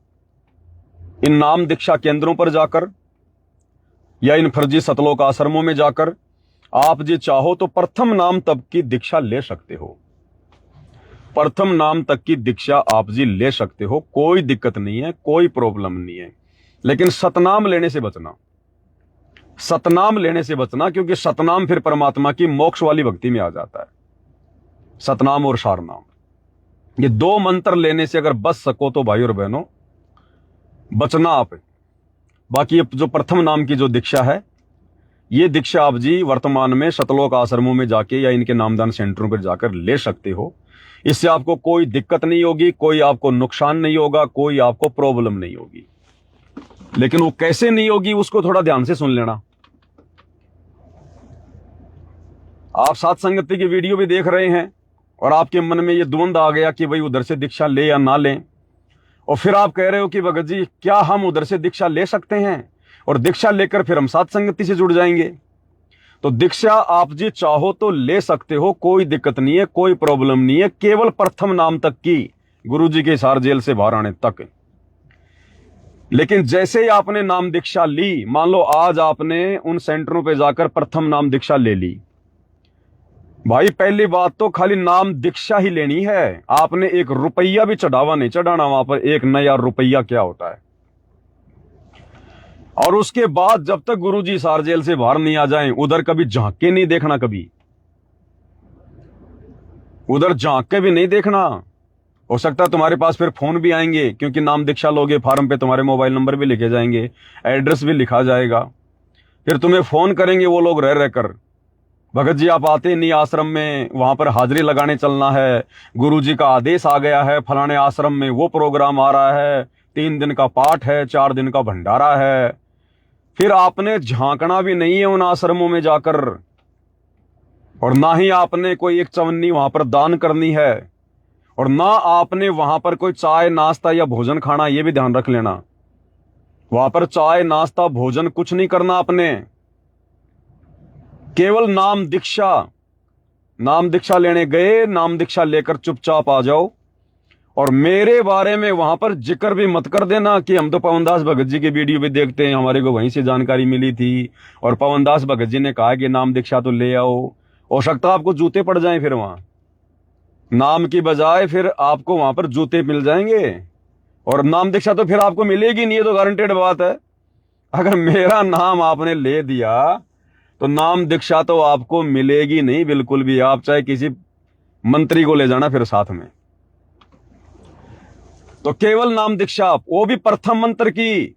इन नाम दीक्षा केंद्रों पर जाकर या इन फर्जी सतलोक आश्रमों में जाकर आप जी चाहो तो प्रथम नाम तक की दीक्षा ले सकते हो। प्रथम नाम तक की दीक्षा आप जी ले सकते हो, कोई दिक्कत नहीं है, कोई प्रॉब्लम नहीं है। लेकिन सतनाम लेने से बचना, सतनाम लेने से बचना, क्योंकि सतनाम फिर परमात्मा की मोक्ष वाली भक्ति में आ जाता है। सतनाम और सारनाम, ये 2 मंत्र लेने से अगर बच सको तो भाई और बहनों बचना आप। बाकी जो प्रथम नाम की जो दीक्षा है, ये दीक्षा आप जी वर्तमान में सतलोक आश्रमों में जाके या इनके नामदान सेंटरों पर जाकर ले सकते हो। इससे आपको कोई दिक्कत नहीं होगी, कोई आपको नुकसान नहीं होगा, कोई आपको प्रॉब्लम नहीं होगी। लेकिन वो कैसे नहीं होगी उसको थोड़ा ध्यान से सुन लेना। आप साथ संगति की वीडियो भी देख रहे हैं और आपके मन में ये द्वंद आ गया कि भाई उधर से दीक्षा ले या ना लें, और फिर आप कह रहे हो कि भगत जी क्या हम उधर से दीक्षा ले सकते हैं और दीक्षा लेकर फिर हम साथ संगति से जुड़ जाएंगे? तो दीक्षा आप जी चाहो तो ले सकते हो, कोई दिक्कत नहीं है, कोई प्रॉब्लम नहीं है, केवल प्रथम नाम तक की, गुरुजी के हिसार जेल से बाहर आने तक। लेकिन जैसे ही आपने नाम दीक्षा ली, मान लो आज आपने उन सेंटरों पे जाकर प्रथम नाम दीक्षा ले ली, भाई पहली बात तो खाली नाम दीक्षा ही लेनी है, आपने 1 रुपया भी चढ़ावा नहीं चढ़ाना वहां पर। 1 नया रुपया क्या होता है? और उसके बाद जब तक गुरुजी सार जेल से बाहर नहीं आ जाएं, उधर कभी झांक के नहीं देखना, कभी उधर झांक के भी नहीं देखना। हो सकता है तुम्हारे पास फिर फोन भी आएंगे, क्योंकि नाम दीक्षा लोगे, फार्म पे तुम्हारे मोबाइल नंबर भी लिखे जाएंगे, एड्रेस भी लिखा जाएगा। फिर तुम्हें फोन करेंगे वो लोग रह रहकर, भगत जी आप आते नहीं आश्रम में, वहां पर हाजिरी लगाने चलना है, गुरुजी का आदेश आ गया है, फलाने आश्रम में वो प्रोग्राम आ रहा है, 3 दिन का पाठ है, 4 दिन का भंडारा है। फिर आपने झांकना भी नहीं है उन आश्रमों में जाकर, और ना ही आपने कोई एक चवन्नी वहां पर दान करनी है, और ना आपने वहां पर कोई चाय नाश्ता या भोजन खाना। ये भी ध्यान रख लेना, वहां पर चाय नाश्ता भोजन कुछ नहीं करना आपने। केवल नाम दीक्षा लेने गए, नाम दीक्षा लेकर चुपचाप आ जाओ। और मेरे बारे में वहां पर जिक्र भी मत कर देना कि हम तो पवनदास भगत जी के वीडियो भी देखते हैं, हमारे को वहीं से जानकारी मिली थी, और पवनदास भगत जी ने कहा कि नाम दीक्षा तो ले आओ। हो सकता है आपको जूते पड़ जाएं, फिर वहां नाम की बजाय फिर आपको वहां पर जूते मिल जाएंगे, और नाम दीक्षा तो फिर आपको मिलेगी नहीं, ये तो गारंटेड बात है। अगर मेरा नाम आपने ले दिया तो नाम दीक्षा तो आपको मिलेगी नहीं बिल्कुल भी, आप चाहे किसी मंत्री को ले जाना फिर साथ में। तो केवल नाम दीक्षा, वो भी प्रथम मंत्र की।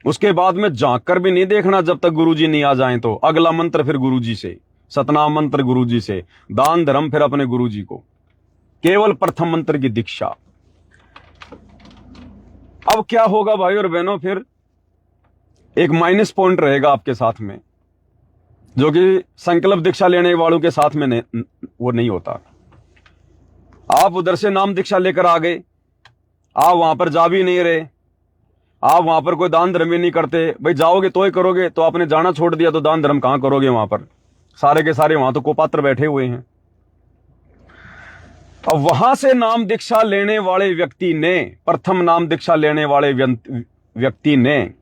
उसके बाद में झांक कर भी नहीं देखना जब तक गुरुजी नहीं आ जाएं। तो अगला मंत्र फिर गुरुजी से, सतनाम मंत्र गुरुजी से, दान धर्म फिर अपने गुरुजी को, केवल प्रथम मंत्र की दीक्षा। अब क्या होगा भाई और बहनों, फिर एक माइनस पॉइंट रहेगा आपके साथ में, जो कि संकल्प दीक्षा लेने वालों के साथ में वो नहीं होता। आप उधर से नाम दीक्षा लेकर आ गए, आप वहां पर जा भी नहीं रहे, आप वहां पर कोई दान धर्म भी नहीं करते। भाई जाओगे तो ही करोगे, तो आपने जाना छोड़ दिया तो दान धर्म कहां करोगे वहां पर, सारे के सारे वहां तो कुपात्र बैठे हुए हैं। अब वहां से नाम दीक्षा लेने वाले व्यक्ति ने, प्रथम नाम दीक्षा लेने वाले व्यक्ति ने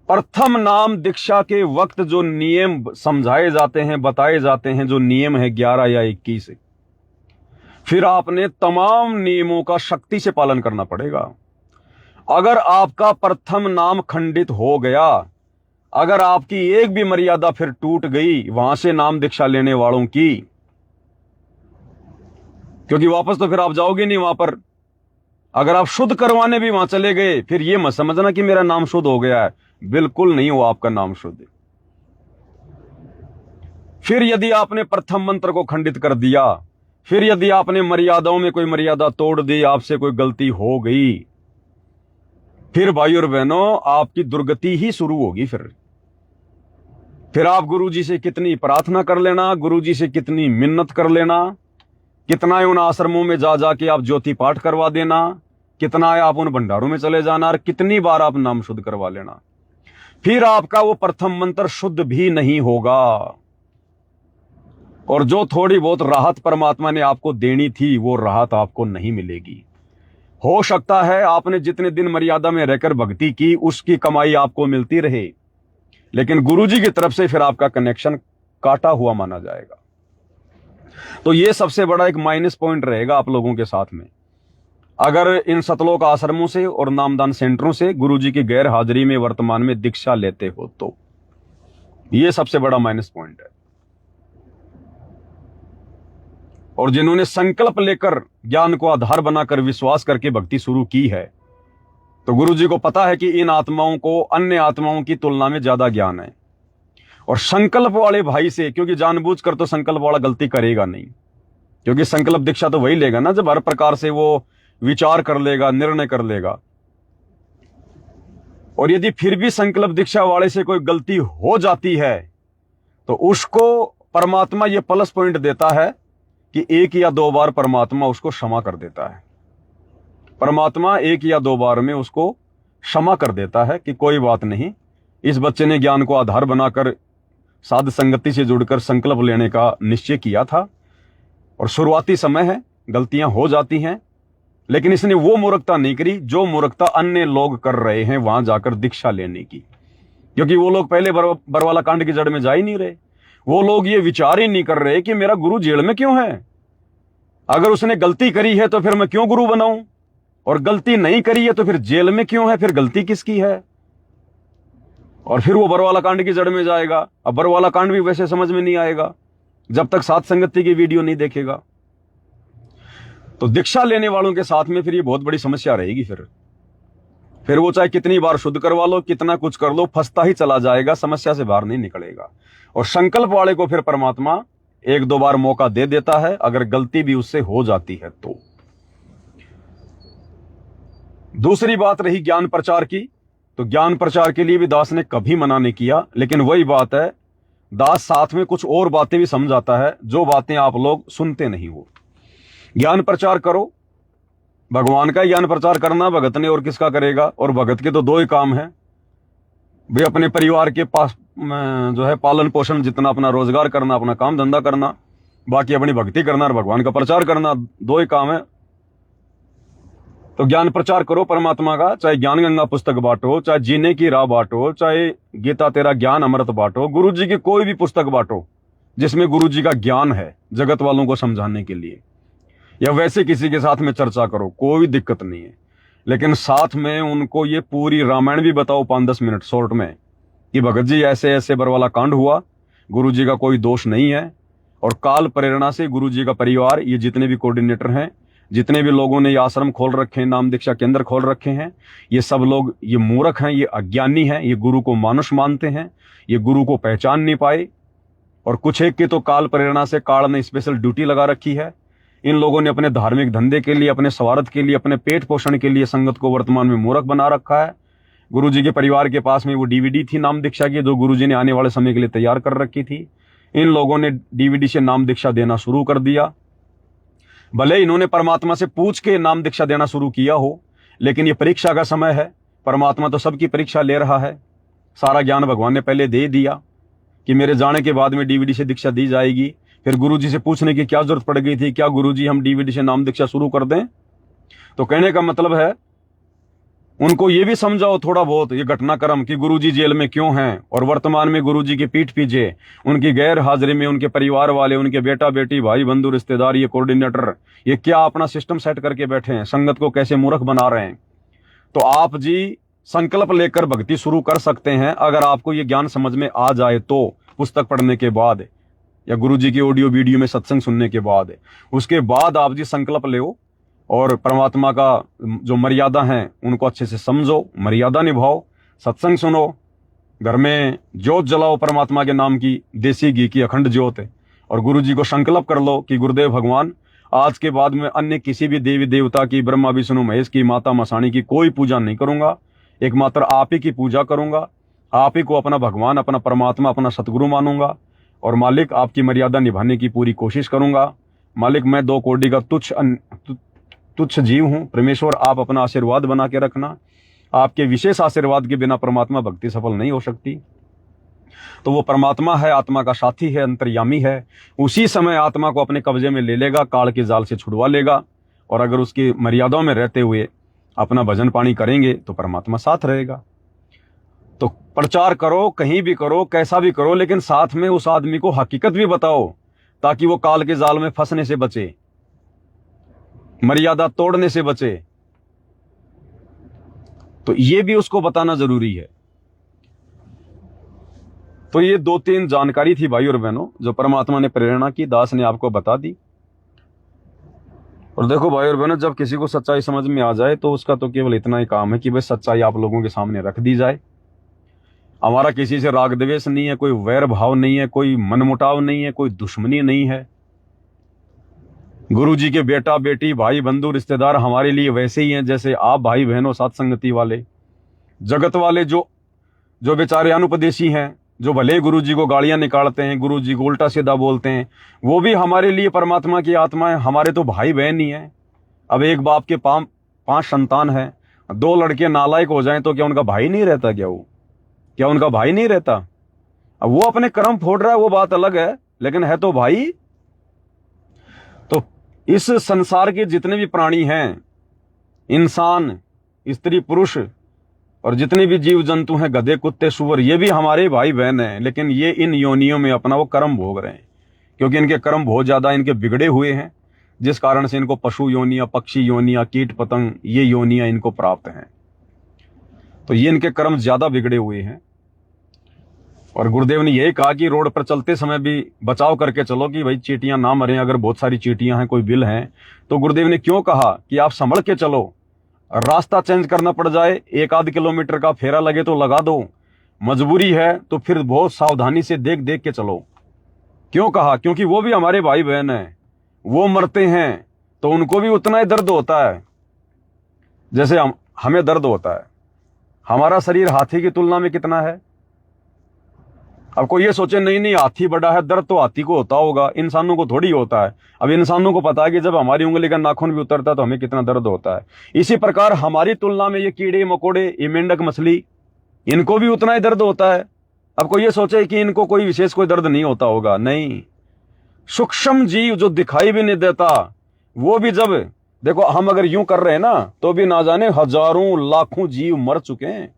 प्रथम नाम दीक्षा के वक्त जो नियम समझाए जाते हैं, बताए जाते हैं, जो नियम है 11 या 21, फिर आपने तमाम नियमों का शक्ति से पालन करना पड़ेगा। अगर आपका प्रथम नाम खंडित हो गया, अगर आपकी एक भी मर्यादा फिर टूट गई वहां से नाम दीक्षा लेने वालों की, क्योंकि वापस तो फिर आप जाओगे नहीं वहां पर। अगर आप शुद्ध करवाने भी वहां चले गए, फिर यह मत समझना कि मेरा नाम शुद्ध हो गया है, बिल्कुल नहीं हुआ आपका नाम शुद्ध। फिर यदि आपने प्रथम मंत्र को खंडित कर दिया, फिर यदि आपने मर्यादाओं में कोई मर्यादा तोड़ दी, आपसे कोई गलती हो गई, फिर भाई और बहनों आपकी दुर्गति ही शुरू होगी। फिर आप गुरुजी से कितनी प्रार्थना कर लेना, गुरुजी से कितनी मिन्नत कर लेना, कितना है उन आश्रमों में जा जाके आप ज्योति पाठ करवा देना, कितना है आप उन भंडारों में चले जाना, और कितनी बार आप नाम शुद्ध करवा लेना, फिर आपका वो प्रथम मंत्र शुद्ध भी नहीं होगा। और जो थोड़ी बहुत राहत परमात्मा ने आपको देनी थी, वो राहत आपको नहीं मिलेगी। हो सकता है आपने जितने दिन मर्यादा में रहकर भक्ति की, उसकी कमाई आपको मिलती रहे, लेकिन गुरुजी की तरफ से फिर आपका कनेक्शन काटा हुआ माना जाएगा। तो ये सबसे बड़ा एक माइनस पॉइंट रहेगा आप लोगों के साथ में, अगर इन सतलोक आश्रमों से और नामदान सेंटरों से गुरुजी की गैर हाजिरी में वर्तमान में दीक्षा लेते हो, तो ये सबसे बड़ा माइनस पॉइंट है। और जिन्होंने संकल्प लेकर ज्ञान को आधार बनाकर विश्वास करके भक्ति शुरू की है, तो गुरुजी को पता है कि इन आत्माओं को अन्य आत्माओं की तुलना में ज्यादा ज्ञान है। और संकल्प वाले भाई से, क्योंकि जानबूझकर तो संकल्प वाला गलती करेगा नहीं, क्योंकि संकल्प दीक्षा तो वही लेगा ना जब हर प्रकार से वो विचार कर लेगा, निर्णय कर लेगा। और यदि फिर भी संकल्प दीक्षा वाले से कोई गलती हो जाती है, तो उसको परमात्मा ये प्लस पॉइंट देता है कि 1 या 2 बार परमात्मा उसको क्षमा कर देता है। परमात्मा 1 या 2 बार में उसको क्षमा कर देता है कि कोई बात नहीं, इस बच्चे ने ज्ञान को आधार बनाकर साध संगति से जुड़कर संकल्प लेने का निश्चय किया था, और शुरुआती समय है, गलतियां हो जाती हैं, लेकिन इसने वो मूर्खता नहीं करी जो मूर्खता अन्य लोग कर रहे हैं वहां जाकर दीक्षा लेने की। क्योंकि वो लोग पहले बरवाला कांड की जड़ में जा ही नहीं रहे, वो लोग ये विचार ही नहीं कर रहे कि मेरा गुरु जेल में क्यों है, अगर उसने गलती करी है तो फिर मैं क्यों गुरु बनाऊं, और गलती नहीं करी है तो फिर जेल में क्यों है, फिर गलती किसकी है। और फिर वो बरवाला कांड की जड़ में जाएगा। अब बरवाला कांड भी वैसे समझ में नहीं आएगा जब तक सात संगति की वीडियो नहीं देखेगा। तो दीक्षा लेने वालों के साथ में फिर ये बहुत बड़ी समस्या रहेगी। फिर वो चाहे कितनी बार शुद्ध करवा लो, कितना कुछ कर लो, फंसता ही चला जाएगा, समस्या से बाहर नहीं निकलेगा। और संकल्प वाले को फिर परमात्मा एक दो बार मौका दे देता है, अगर गलती भी उससे हो जाती है तो। दूसरी बात रही ज्ञान प्रचार की, तो ज्ञान प्रचार के लिए भी दास ने कभी मना नहीं किया, लेकिन वही बात है, दास साथ में कुछ और बातें भी समझाता है जो बातें आप लोग सुनते नहीं हो। ज्ञान प्रचार करो, भगवान का ज्ञान प्रचार करना भगत ने और किसका करेगा। और भगत के तो दो ही काम है, वे अपने परिवार के पास जो है पालन पोषण, जितना अपना रोजगार करना, अपना काम धंधा करना, बाकी अपनी भक्ति करना और भगवान का प्रचार करना, दो ही काम है। तो ज्ञान प्रचार करो परमात्मा का, चाहे ज्ञान गंगा पुस्तक बांटो, चाहे जीने की राह बांटो, चाहे गीता तेरा ज्ञान अमृत बांटो, गुरु जी की कोई भी पुस्तक बांटो जिसमें गुरु जी का ज्ञान है जगत वालों को समझाने के लिए, या वैसे किसी के साथ में चर्चा करो, कोई दिक्कत नहीं है। लेकिन साथ में उनको ये पूरी रामायण भी बताओ 5-10 मिनट शॉर्ट में, कि भगत जी ऐसे ऐसे बरवाला कांड हुआ, गुरु जी का कोई दोष नहीं है। और काल प्रेरणा से गुरु जी का परिवार, ये जितने भी कोऑर्डिनेटर हैं, जितने भी लोगों ने ये आश्रम खोल रखे हैं, नाम दीक्षा केंद्र खोल रखे हैं, ये सब लोग ये मूर्ख हैं, ये अज्ञानी हैं, ये गुरु को मानुष मानते हैं, ये गुरु को पहचान नहीं पाए। और कुछ एक की तो काल प्रेरणा से काल ने स्पेशल ड्यूटी लगा रखी है। इन लोगों ने अपने धार्मिक धंधे के लिए, अपने स्वार्थ के लिए, अपने पेट पोषण के लिए संगत को वर्तमान में मूर्ख बना रखा है। गुरुजी के परिवार के पास में वो डीवीडी थी नाम दीक्षा की, जो गुरुजी ने आने वाले समय के लिए तैयार कर रखी थी। इन लोगों ने डीवीडी से नाम दीक्षा देना शुरू कर दिया। भले इन्होंने परमात्मा से पूछ के नाम दीक्षा देना शुरू किया हो, लेकिन ये परीक्षा का समय है। परमात्मा तो सबकी परीक्षा ले रहा है। सारा ज्ञान भगवान ने पहले दे दिया कि मेरे जाने के बाद में डीवीडी से दीक्षा दी जाएगी। फिर गुरुजी से पूछने की क्या जरूरत पड़ गई थी, क्या गुरुजी हम डीवीडी से नाम दीक्षा शुरू कर दें? तो कहने का मतलब है, उनको ये भी समझाओ थोड़ा बहुत ये घटनाक्रम कि गुरुजी जेल में क्यों हैं, और वर्तमान में गुरुजी की पीठ पीछे, उनकी गैर हाजिरी में उनके परिवार वाले, उनके बेटा बेटी, भाई बंधु रिश्तेदार, ये कोऑर्डिनेटर, ये क्या अपना सिस्टम सेट करके बैठे हैं, संगत को कैसे मूर्ख बना रहे हैं। तो आप जी संकल्प लेकर भक्ति शुरू कर सकते हैं, अगर आपको ये ज्ञान समझ में आ जाए तो, पुस्तक पढ़ने के बाद या गुरुजी की ऑडियो वीडियो में सत्संग सुनने के बाद। उसके बाद आप जी संकल्प लो और परमात्मा का जो मर्यादा है उनको अच्छे से समझो, मर्यादा निभाओ, सत्संग सुनो, घर में ज्योत जलाओ परमात्मा के नाम की, देसी घी की अखंड ज्योत, और गुरुजी को संकल्प कर लो कि गुरुदेव भगवान, आज के बाद में अन्य किसी भी देवी देवता की, ब्रह्मा विष्णु महेश की, माता मसाणी की कोई पूजा नहीं करूंगा, एकमात्र आप ही की पूजा करूंगा। आप ही को अपना भगवान, अपना परमात्मा, अपना सतगुरु मानूंगा। और मालिक, आपकी मर्यादा निभाने की पूरी कोशिश करूंगा। मालिक, मैं 2 कोटि का तुच्छ जीव हूं। परमेश्वर, आप अपना आशीर्वाद बना के रखना। आपके विशेष आशीर्वाद के बिना परमात्मा भक्ति सफल नहीं हो सकती। तो वो परमात्मा है, आत्मा का साथी है, अंतर्यामी है। उसी समय आत्मा को अपने कब्जे में ले लेगा, काल के जाल से छुड़वा लेगा। और अगर उसकी मर्यादाओं में रहते हुए अपना भजन पानी करेंगे तो परमात्मा साथ रहेगा। तो प्रचार करो, कहीं भी करो, कैसा भी करो, लेकिन साथ में उस आदमी को हकीकत भी बताओ, ताकि वो काल के जाल में फंसने से बचे, मर्यादा तोड़ने से बचे। तो ये भी उसको बताना जरूरी है। तो ये 2-3 जानकारी थी भाई और बहनों, जो परमात्मा ने प्रेरणा की, दास ने आपको बता दी। और देखो भाई और बहनों, जब किसी को सच्चाई समझ में आ जाए तो उसका तो केवल इतना ही काम है कि भाई सच्चाई आप लोगों के सामने रख दी जाए। हमारा किसी से राग द्वेष नहीं है, कोई वैर भाव नहीं है, कोई मनमुटाव नहीं है, कोई दुश्मनी नहीं है। गुरु जी के बेटा बेटी, भाई बंधु रिश्तेदार हमारे लिए वैसे ही हैं जैसे आप भाई बहनों, साथ संगति वाले, जगत वाले जो बेचारे अनुपदेशी हैं, जो भले गुरु जी को गालियां निकालते हैं, गुरु जी को उल्टा सीधा बोलते हैं, वो भी हमारे लिए परमात्मा की आत्मा है। हमारे तो भाई बहन ही हैं। अब एक बाप के 5 संतान हैं, 2 लड़के नालायक हो जाएं तो क्या उनका भाई नहीं रहता? क्या उनका भाई नहीं रहता? अब वो अपने कर्म फोड़ रहा है, वो बात अलग है, लेकिन है तो भाई। तो इस संसार के जितने भी प्राणी हैं, इंसान, स्त्री पुरुष, और जितने भी जीव जंतु हैं, गधे कुत्ते सूअर, ये भी हमारे भाई बहन हैं। लेकिन ये इन योनियों में अपना वो कर्म भोग रहे हैं, क्योंकि इनके कर्म बहुत ज्यादा इनके बिगड़े हुए हैं, जिस कारण से इनको पशु योनियां, पक्षी योनियां, कीट पतंग, ये योनियां इनको प्राप्त हैं। तो ये इनके कर्म ज्यादा बिगड़े हुए हैं। और गुरुदेव ने यही कहा कि रोड पर चलते समय भी बचाव करके चलो कि भाई चींटियां ना मरें। अगर बहुत सारी चींटियां हैं, कोई बिल हैं, तो गुरुदेव ने क्यों कहा कि आप संभल के चलो, रास्ता चेंज करना पड़ जाए, 1-8 किलोमीटर का फेरा लगे तो लगा दो, मजबूरी है तो फिर बहुत सावधानी से देख देख के चलो। क्यों कहा? क्योंकि वो भी हमारे भाई बहन हैं, वो मरते हैं तो उनको भी उतना ही दर्द होता है जैसे हमें दर्द होता है। हमारा शरीर हाथी की तुलना में कितना है? अब कोई ये सोचे नहीं नहीं हाथी बड़ा है, दर्द तो हाथी को होता होगा, इंसानों को थोड़ी होता है। अब इंसानों को पता है कि जब हमारी उंगली का नाखून भी उतरता है तो हमें कितना दर्द होता है। इसी प्रकार हमारी तुलना में ये कीड़े मकोड़े, ये मेंढक मछली, इनको भी उतना ही दर्द होता है। अब कोई ये सोचे कि इनको कोई विशेष कोई दर्द नहीं होता होगा, नहीं। सूक्ष्म जीव जो दिखाई भी नहीं देता, वो भी जब देखो हम अगर यूं कर रहे हैं ना, तो भी ना जाने हजारों लाखों जीव मर चुके हैं।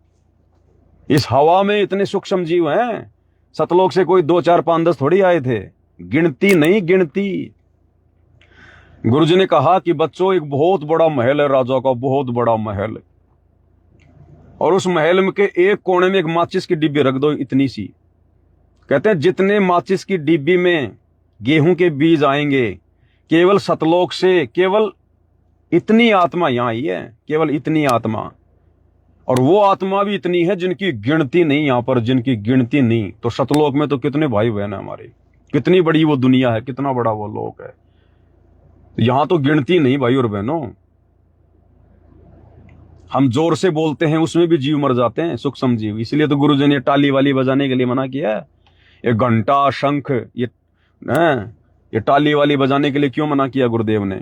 इस हवा में इतने सूक्ष्म जीव हैं, सतलोक से कोई 2, 4, 5, 10 थोड़ी आए थे, गिनती नहीं गिनती। गुरुजी ने कहा कि बच्चों एक बहुत बड़ा महल है, राजा का बहुत बड़ा महल, और उस महल में के एक कोने में एक माचिस की डिब्बी रख दो, इतनी सी। कहते हैं जितने माचिस की डिब्बी में गेहूं के बीज आएंगे, केवल सतलोक से केवल इतनी आत्मा यहां आई है, केवल इतनी आत्मा। और वो आत्मा भी इतनी है जिनकी गिनती नहीं, यहां पर जिनकी गिनती नहीं। तो सतलोक में तो कितने भाई बहन है हमारे, कितनी बड़ी वो दुनिया है, कितना बड़ा वो लोक है, यहां तो गिनती नहीं भाई और बहनों। हम जोर से बोलते हैं उसमें भी जीव मर जाते हैं, सूक्ष्म जीव। इसलिए तो गुरुजी ने टाली वाली बजाने के लिए मना किया है। ये घंटा शंख ये टाली वाली बजाने के लिए क्यों मना किया गुरुदेव ने?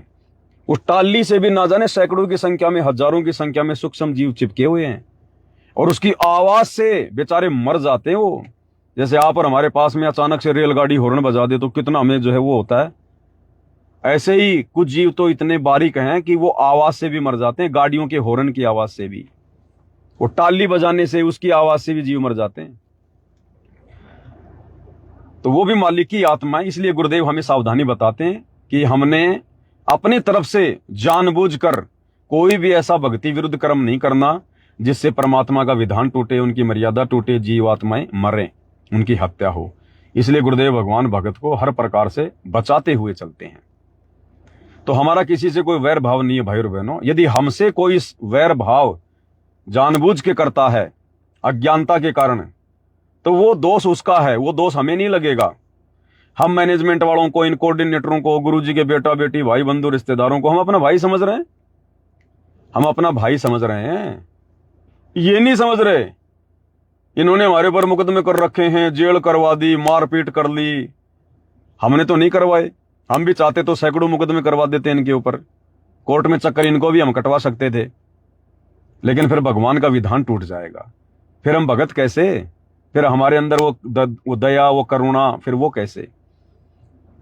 उस टाली से भी ना जाने सैकड़ों की संख्या में, हजारों की संख्या में सूक्ष्म जीव चिपके हुए हैं, और उसकी आवाज से बेचारे मर जाते हैं वो। जैसे आप और हमारे पास में अचानक से रेलगाड़ी हॉर्न बजा दे तो कितना हमें जो है वो होता है, ऐसे ही कुछ जीव तो इतने बारीक हैं कि वो आवाज से भी मर जाते हैं, गाड़ियों के हॉर्न की आवाज से भी, वो टाली बजाने से उसकी आवाज से भी जीव मर जाते हैं। तो वो भी मालिक की आत्मा है। इसलिए गुरुदेव हमें सावधानी बताते हैं कि हमने अपनी तरफ से जानबूझकर कोई भी ऐसा भक्ति विरुद्ध कर्म नहीं करना जिससे परमात्मा का विधान टूटे, उनकी मर्यादा टूटे, जीव आत्माएं मरें, उनकी हत्या हो। इसलिए गुरुदेव भगवान भगत को हर प्रकार से बचाते हुए चलते हैं। तो हमारा किसी से कोई वैर भाव नहीं है भाई और बहनों। यदि हमसे कोई वैर भाव जानबूझ के करता है अज्ञानता के कारण, तो वो दोष उसका है, वो दोष हमें नहीं लगेगा। हम मैनेजमेंट वालों को, इन कोऑर्डिनेटरों को, गुरुजी के बेटा बेटी, भाई बंधु रिश्तेदारों को हम अपना भाई समझ रहे हैं, हम अपना भाई समझ रहे हैं। ये नहीं समझ रहे इन्होंने हमारे पर मुकदमे कर रखे हैं, जेल करवा दी, मारपीट कर ली। हमने तो नहीं करवाए, हम भी चाहते तो सैकड़ों मुकदमे करवा देते इनके ऊपर, कोर्ट में चक्कर इनको भी हम कटवा सकते थे, लेकिन फिर भगवान का विधान टूट जाएगा। फिर हम भगत कैसे? फिर हमारे अंदर वो दया, वो करुणा, फिर वो कैसे?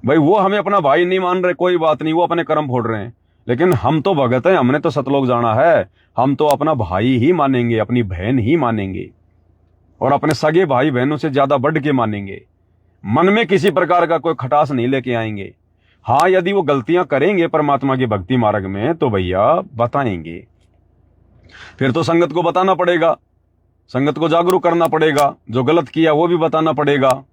भाई वो हमें अपना भाई नहीं मान रहे, कोई बात नहीं, वो अपने कर्म फोड़ रहे हैं, लेकिन हम तो भगत हैं, हमने तो सतलोक जाना है, हम तो अपना भाई ही मानेंगे, अपनी बहन ही मानेंगे, और अपने सगे भाई बहनों से ज्यादा बढ़ के मानेंगे। मन में किसी प्रकार का कोई खटास नहीं लेके आएंगे। हाँ, यदि वो गलतियां करेंगे परमात्मा के भक्ति मार्ग में तो भैया बताएंगे, फिर तो संगत को बताना पड़ेगा, संगत को जागरूक करना पड़ेगा, जो गलत किया वो भी बताना पड़ेगा।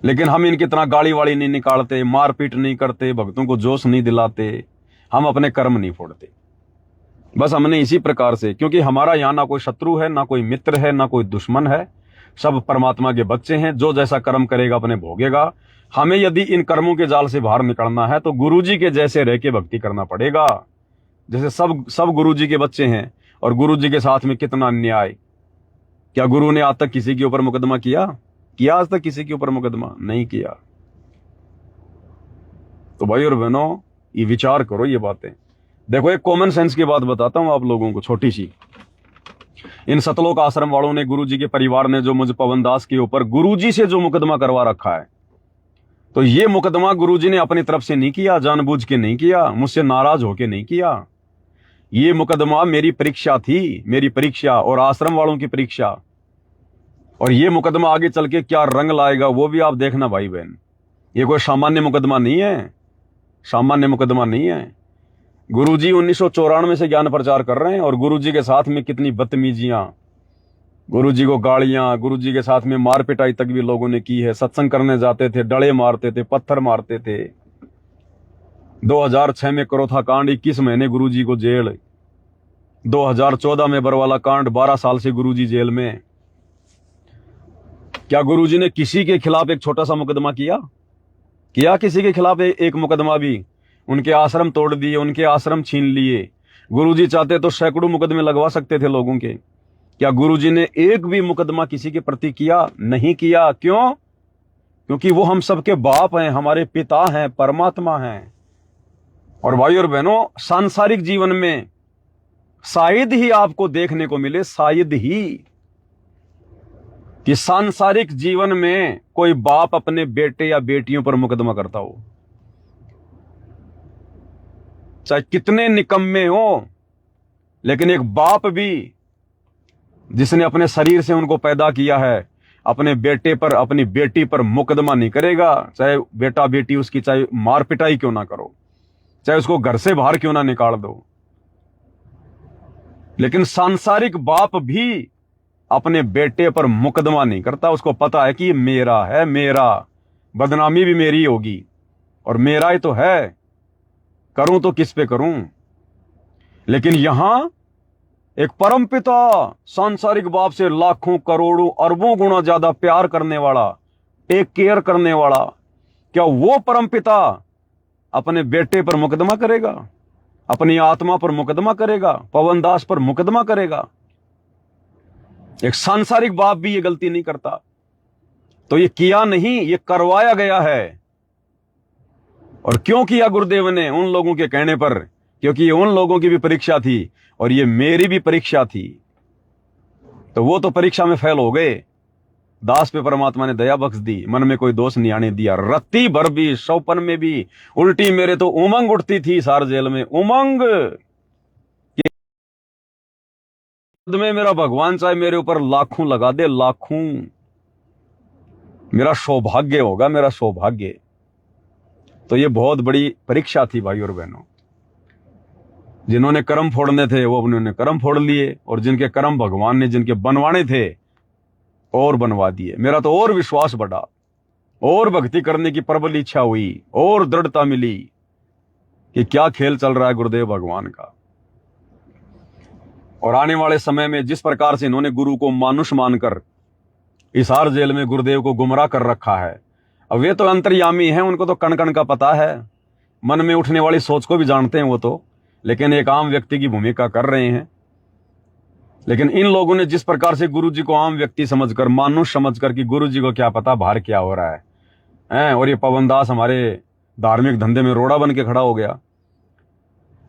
लेकिन हम इनकी तरह गाड़ी वाड़ी नहीं निकालते, मारपीट नहीं करते, भक्तों को जोश नहीं दिलाते, हम अपने कर्म नहीं फोड़ते। बस हमने इसी प्रकार से, क्योंकि हमारा यहाँ ना कोई शत्रु है, ना कोई मित्र है, ना कोई दुश्मन है, सब परमात्मा के बच्चे हैं। जो जैसा कर्म करेगा अपने भोगेगा। हमें यदि इन कर्मों के जाल से बाहर निकलना है तो गुरुजी के जैसे रह के भक्ति करना पड़ेगा। जैसे सब गुरुजी के बच्चे हैं, और गुरुजी के साथ में कितना अन्याय। क्या गुरु ने आज तक किसी के ऊपर मुकदमा किया आज तक किसी के ऊपर मुकदमा नहीं किया। तो भाई और बहनों, ये विचार करो ये बातें। देखो एक कॉमन सेंस की बात बताता हूं आप लोगों को, छोटी सी। इन सतलोक आश्रम वालों ने, गुरुजी के परिवार ने जो मुझ पवन दास के ऊपर गुरुजी से जो मुकदमा करवा रखा है, तो ये मुकदमा गुरुजी ने अपनी तरफ से नहीं किया, जानबूझ के नहीं किया, मुझसे नाराज होके नहीं किया। ये मुकदमा मेरी परीक्षा थी, मेरी परीक्षा और आश्रम वालों की परीक्षा। और ये मुकदमा आगे चल के क्या रंग लाएगा वो भी आप देखना भाई बहन। ये कोई सामान्य मुकदमा नहीं है, सामान्य मुकदमा नहीं है। गुरुजी 1994 से ज्ञान प्रचार कर रहे हैं, और गुरुजी के साथ में कितनी बदतमीजियां, गुरुजी को गालियां, गुरुजी के साथ में मार पिटाई तक भी लोगों ने की है। सत्संग करने जाते थे, डले मारते थे, पत्थर मारते थे। 2006 में करोथा कांड, 21 महीने गुरुजी को जेल। 2014 में बरवाला कांड, 12 साल से गुरुजी जेल में। क्या गुरुजी ने किसी के खिलाफ एक छोटा सा मुकदमा किया किसी के खिलाफ एक मुकदमा भी? उनके आश्रम तोड़ दिए, उनके आश्रम छीन लिए। गुरुजी चाहते तो सैकड़ों मुकदमे लगवा सकते थे लोगों के। क्या गुरुजी ने एक भी मुकदमा किसी के प्रति किया? नहीं किया। क्यों? क्योंकि वो हम सबके बाप हैं, हमारे पिता हैं, परमात्मा हैं। और भाई और बहनों, सांसारिक जीवन में शायद ही आपको देखने को मिले, शायद ही, कि सांसारिक जीवन में कोई बाप अपने बेटे या बेटियों पर मुकदमा करता हो, चाहे कितने निकम्मे हो। लेकिन एक बाप भी जिसने अपने शरीर से उनको पैदा किया है, अपने बेटे पर, अपनी बेटी पर मुकदमा नहीं करेगा। चाहे बेटा बेटी उसकी चाहे मार पिटाई क्यों ना करो, चाहे उसको घर से बाहर क्यों ना निकाल दो। लेकिन सांसारिक बाप भी अपने बेटे पर मुकदमा नहीं करता। उसको पता है कि ये मेरा है, मेरा, बदनामी भी मेरी होगी और मेरा ही तो है, करूं तो किस पे करूं। लेकिन यहां एक परमपिता सांसारिक बाप से लाखों करोड़ों अरबों गुना ज्यादा प्यार करने वाला, टेक केयर करने वाला, क्या वो परमपिता अपने बेटे पर मुकदमा करेगा? अपनी आत्मा पर मुकदमा करेगा? पवन दास पर मुकदमा करेगा? एक सांसारिक बाप भी ये गलती नहीं करता। तो ये किया नहीं, ये करवाया गया है। और क्यों किया गुरुदेव ने? उन लोगों के कहने पर, क्योंकि ये उन लोगों की भी परीक्षा थी और ये मेरी भी परीक्षा थी। तो वो तो परीक्षा में फेल हो गए, दास पे परमात्मा ने दया बख्श दी, मन में कोई दोष नहीं आने दिया। रत्ती भर भी, सौपन में भी उल्टी मेरे तो उमंग उठती थी सार जेल में, उमंग में मेरा भगवान चाहे मेरे ऊपर लाखों लगा दे, लाखों, मेरा सौभाग्य होगा, मेरा सौभाग्य। तो ये बहुत बड़ी परीक्षा थी भाई और बहनों। जिन्होंने कर्म फोड़ने थे वो उन्होंने कर्म फोड़ लिए, और जिनके कर्म भगवान ने जिनके बनवाने थे और बनवा दिए। मेरा तो और विश्वास बढ़ा, और भक्ति करने की प्रबल इच्छा हुई, और दृढ़ता मिली कि क्या खेल चल रहा है गुरुदेव भगवान का। और आने वाले समय में जिस प्रकार से इन्होंने गुरु को मानुष मानकर हिसार जेल में गुरुदेव को गुमराह कर रखा है, अब वे तो अंतर्यामी हैं, उनको तो कण कण का पता है, मन में उठने वाली सोच को भी जानते हैं वो तो, लेकिन एक आम व्यक्ति की भूमिका कर रहे हैं। लेकिन इन लोगों ने जिस प्रकार से गुरु जी को आम व्यक्ति समझकर, मानुष समझकर, कि गुरु जी को क्या पता बाहर क्या हो रहा है, और ये पवन दास हमारे धार्मिक धंधे में रोड़ा बन के खड़ा हो गया,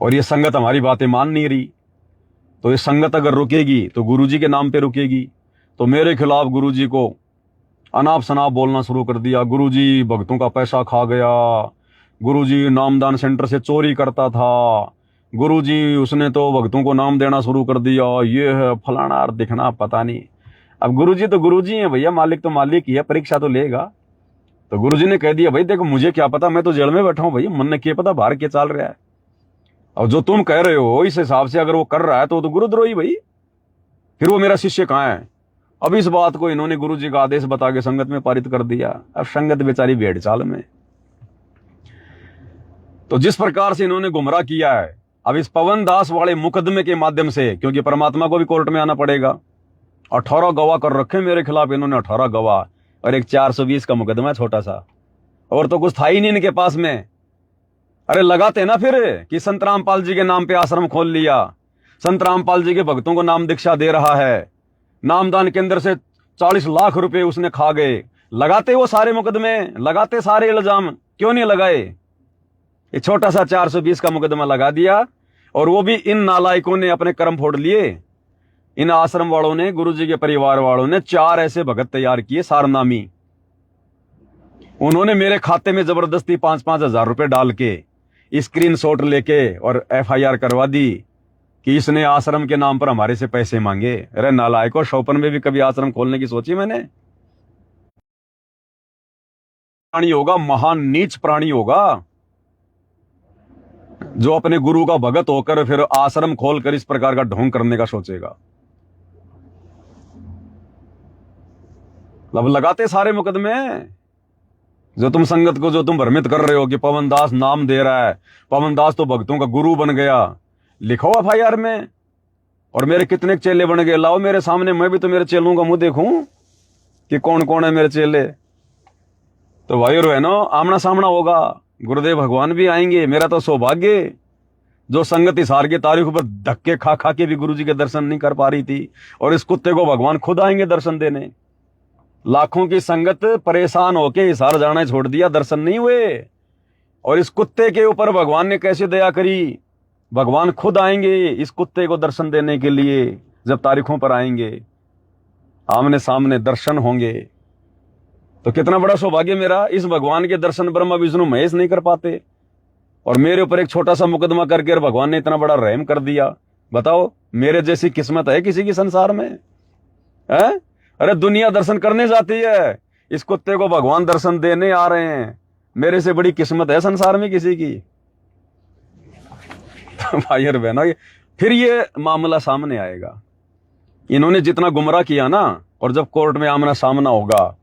और ये संगत हमारी बातें मान नहीं रही। तो ये संगत अगर रुकेगी तो गुरुजी के नाम पे रुकेगी। तो मेरे खिलाफ गुरुजी को अनाप शनाप बोलना शुरू कर दिया। गुरुजी भक्तों का पैसा खा गया, गुरुजी नामदान सेंटर से चोरी करता था, गुरुजी उसने तो भक्तों को नाम देना शुरू कर दिया, ये है फलाना और दिखना, पता नहीं। अब गुरुजी तो गुरुजी है भैया, मालिक तो मालिक ही है, परीक्षा तो लेगा। तो गुरुजी ने कह दिया, भाई देखो मुझे क्या पता, मैं तो जेल में बैठा हूं भैया, मन ने क्या पता बाहर क्या चल रहा है। और जो तुम कह रहे हो इस हिसाब से अगर वो कर रहा है तो गुरुद्रोही भाई, फिर वो मेरा शिष्य कहाँ है? अब इस बात को इन्होंने गुरुजी का आदेश बता के संगत में पारित कर दिया। अब संगत बेचारी भेड़ चाल में। तो जिस प्रकार से इन्होंने गुमराह किया है, अब इस पवन दास वाले मुकदमे के माध्यम से, क्योंकि परमात्मा को भी कोर्ट में आना पड़ेगा, 18 गवाह कर रखे मेरे खिलाफ इन्होंने, 18 गवाह, और एक 420 का मुकदमा है छोटा सा, और तो कुछ था ही नहीं इनके पास में। अरे लगाते ना फिर कि संत रामपाल जी के नाम पे आश्रम खोल लिया, संत रामपाल जी के भक्तों को नाम दीक्षा दे रहा है, नामदान के अंदर से 40 लाख रुपए उसने खा गए। लगाते वो सारे मुकदमे, लगाते सारे इल्जाम, क्यों नहीं लगाए? ये छोटा सा 420 का मुकदमा लगा दिया, और वो भी इन नालायकों ने अपने कर्म फोड़ लिए। इन आश्रम वालों ने, गुरुजी के परिवार वालों ने 4 ऐसे भगत तैयार किए सारनामी। उन्होंने मेरे खाते में जबरदस्ती 5-5 हजार रुपए डाल के स्क्रीनशॉट लेके और FIR करवा दी कि इसने आश्रम के नाम पर हमारे से पैसे मांगे। अरे नालायकों, शौपन में भी कभी आश्रम खोलने की सोची मैंने? प्राणी होगा, महान नीच प्राणी होगा जो अपने गुरु का भगत होकर फिर आश्रम खोलकर इस प्रकार का ढोंग करने का सोचेगा। अब लगाते सारे मुकदमे, जो तुम संगत को जो तुम भ्रमित कर रहे हो कि पवन दास नाम दे रहा है, पवन दास तो भक्तों का गुरु बन गया, लिखो एफआईआर में। और मेरे कितने चेले बन गए, लाओ मेरे सामने, मैं भी तो मेरे चेलों का मुंह देखूं कि कौन कौन है मेरे चेले। तो भाई और बहनों, आमना सामना होगा, गुरुदेव भगवान भी आएंगे। मेरा तो सौभाग्य, जो संगत हिसार की तारीख पर धक्के खा खा के भी गुरुजी के दर्शन नहीं कर पा रही थी, और इस कुत्ते को भगवान खुद आएंगे दर्शन देने। लाखों की संगत परेशान होके हिसार जाना छोड़ दिया, दर्शन नहीं हुए, और इस कुत्ते के ऊपर भगवान ने कैसे दया करी। भगवान खुद आएंगे इस कुत्ते को दर्शन देने के लिए, जब तारीखों पर आएंगे, आमने सामने दर्शन होंगे। तो कितना बड़ा सौभाग्य मेरा, इस भगवान के दर्शन ब्रह्मा विष्णु महेश नहीं कर पाते, और मेरे ऊपर एक छोटा सा मुकदमा करके और भगवान ने इतना बड़ा रहम कर दिया। बताओ, मेरे जैसी किस्मत है किसी की संसार में? है? अरे दुनिया दर्शन करने जाती है, इस कुत्ते को भगवान दर्शन देने आ रहे हैं। मेरे से बड़ी किस्मत है संसार में किसी की? तो भाई और बहनों, फिर ये मामला सामने आएगा। इन्होंने जितना गुमराह किया ना, और जब कोर्ट में आमना सामना होगा,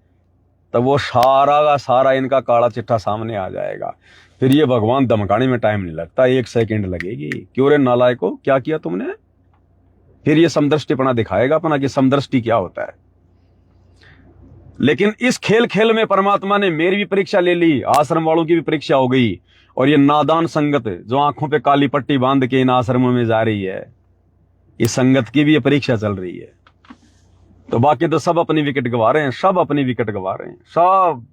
तब वो सारा का सारा इनका काला चिट्ठा सामने आ जाएगा। फिर ये भगवान धमकाने में टाइम नहीं लगता, 1 सेकंड लगेगी। क्यों रे नालायको, क्या किया तुमने? फिर ये समदृष्टिपना दिखाएगा अपना कि समदृष्टि क्या होता है। लेकिन इस खेल खेल में परमात्मा ने मेरी भी परीक्षा ले ली, आश्रम वालों की भी परीक्षा हो गई, और ये नादान संगत जो आंखों पे काली पट्टी बांध के इन आश्रमों में जा रही है, इस संगत की भी ये परीक्षा चल रही है। तो बाकी तो सब अपनी विकेट गवा रहे हैं, सब अपनी विकेट गवा रहे हैं, सब।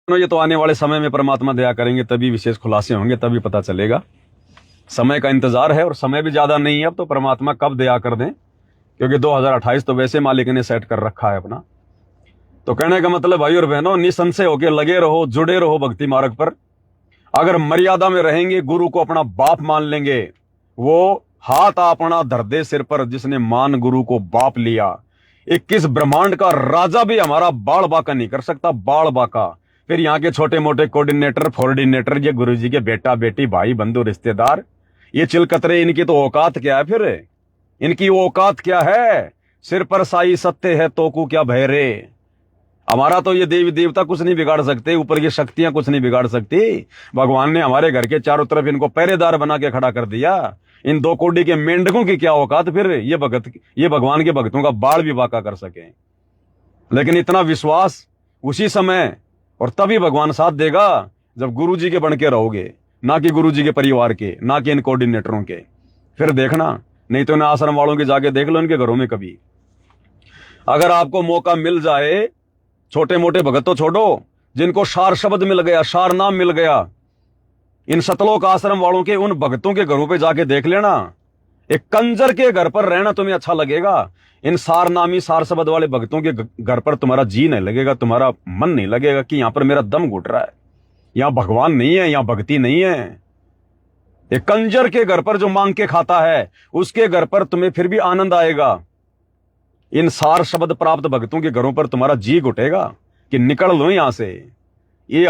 ये तो आने वाले समय में परमात्मा दया करेंगे, तभी विशेष खुलासे होंगे, तभी पता चलेगा। समय का इंतजार है, और समय भी ज्यादा नहीं है अब तो। परमात्मा कब दया कर दें, क्योंकि 2028 तो वैसे मालिक ने सेट कर रखा है अपना। तो कहने का मतलब भाई और बहनों, निसंशय होके लगे रहो, जुड़े रहो भक्ति मार्ग पर। अगर मर्यादा में रहेंगे, गुरु को अपना बाप मान लेंगे, वो हाथ अपना धर दे सिर पर जिसने मान गुरु को बाप लिया। 21 ब्रह्मांड का राजा भी हमारा बाल बाका नहीं कर सकता, बाल बाका। फिर यहाँ के छोटे मोटे कोऑर्डिनेटर, फोर्डिनेटर, ये गुरु जी के बेटा बेटी, भाई बंधु रिश्तेदार, ये चिलकतरे, इनकी तो औकात क्या है? फिर इनकी औकात क्या है? सिर पर साई सत्य है तो को क्या भय रे। हमारा तो ये देवी देवता कुछ नहीं बिगाड़ सकते, ऊपर की शक्तियां कुछ नहीं बिगाड़ सकती। भगवान ने हमारे घर के चारों तरफ इनको पहरेदार बना के खड़ा कर दिया। इन 2 कोड़ी के मेंढकों की क्या औकात फिर ये भगवान के भक्तों का बाल भी बाका कर सके। लेकिन इतना विश्वास उसी समय, और तभी भगवान साथ देगा जब गुरु जी के बन के रहोगे, ना कि गुरु जी के परिवार के, ना कि इन कोऑर्डिनेटरों के। फिर देखना, नहीं तो इन आश्रम वालों के जाके देख लो इनके घरों में कभी। अगर आपको मौका मिल जाए, छोटे मोटे भगत तो छोड़ो, जिनको सार शब्द मिल गया, सार नाम मिल गया, इन सतलोक आश्रम वालों के उन भक्तों के घरों पे जाके देख लेना। एक कंजर के घर पर रहना तुम्हें अच्छा लगेगा, इन सार नामी सार शब्द वाले भक्तों के घर पर तुम्हारा जी नहीं लगेगा, तुम्हारा मन नहीं लगेगा कि यहां पर मेरा दम घुट रहा है, यहां भगवान नहीं है, यहां भक्ति नहीं है। एक कंजर के घर पर जो मांग के खाता है, उसके घर पर तुम्हें फिर भी आनंद आएगा। इन सार शब्द प्राप्त भक्तों के घरों पर तुम्हारा जी घुटेगा कि निकल लो यहां से। ये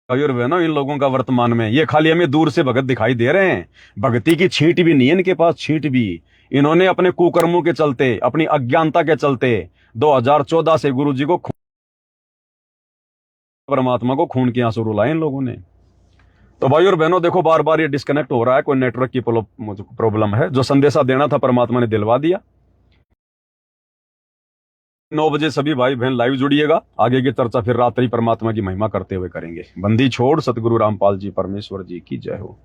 ना इन लोगों का वर्तमान में, ये खाली हमें दूर से भगत दिखाई दे रहे हैं, भक्ति की छींट भी नहीं है इनके पास, छींट भी। इन्होंने अपने कुकर्मों के चलते, अपनी अज्ञानता के चलते 2014 से गुरु जी को, परमात्मा को खून के आंसू रुलाए इन लोगों ने। तो भाई और बहनों देखो, बार बार ये डिस्कनेक्ट हो रहा है, कोई नेटवर्क की प्रॉब्लम है। जो संदेशा देना था परमात्मा ने दिलवा दिया। 9 बजे सभी भाई बहन लाइव जुड़िएगा। आगे की चर्चा फिर रात्रि परमात्मा की महिमा करते हुए करेंगे। बंदी छोड़ सतगुरु रामपाल जी परमेश्वर जी की जय हो।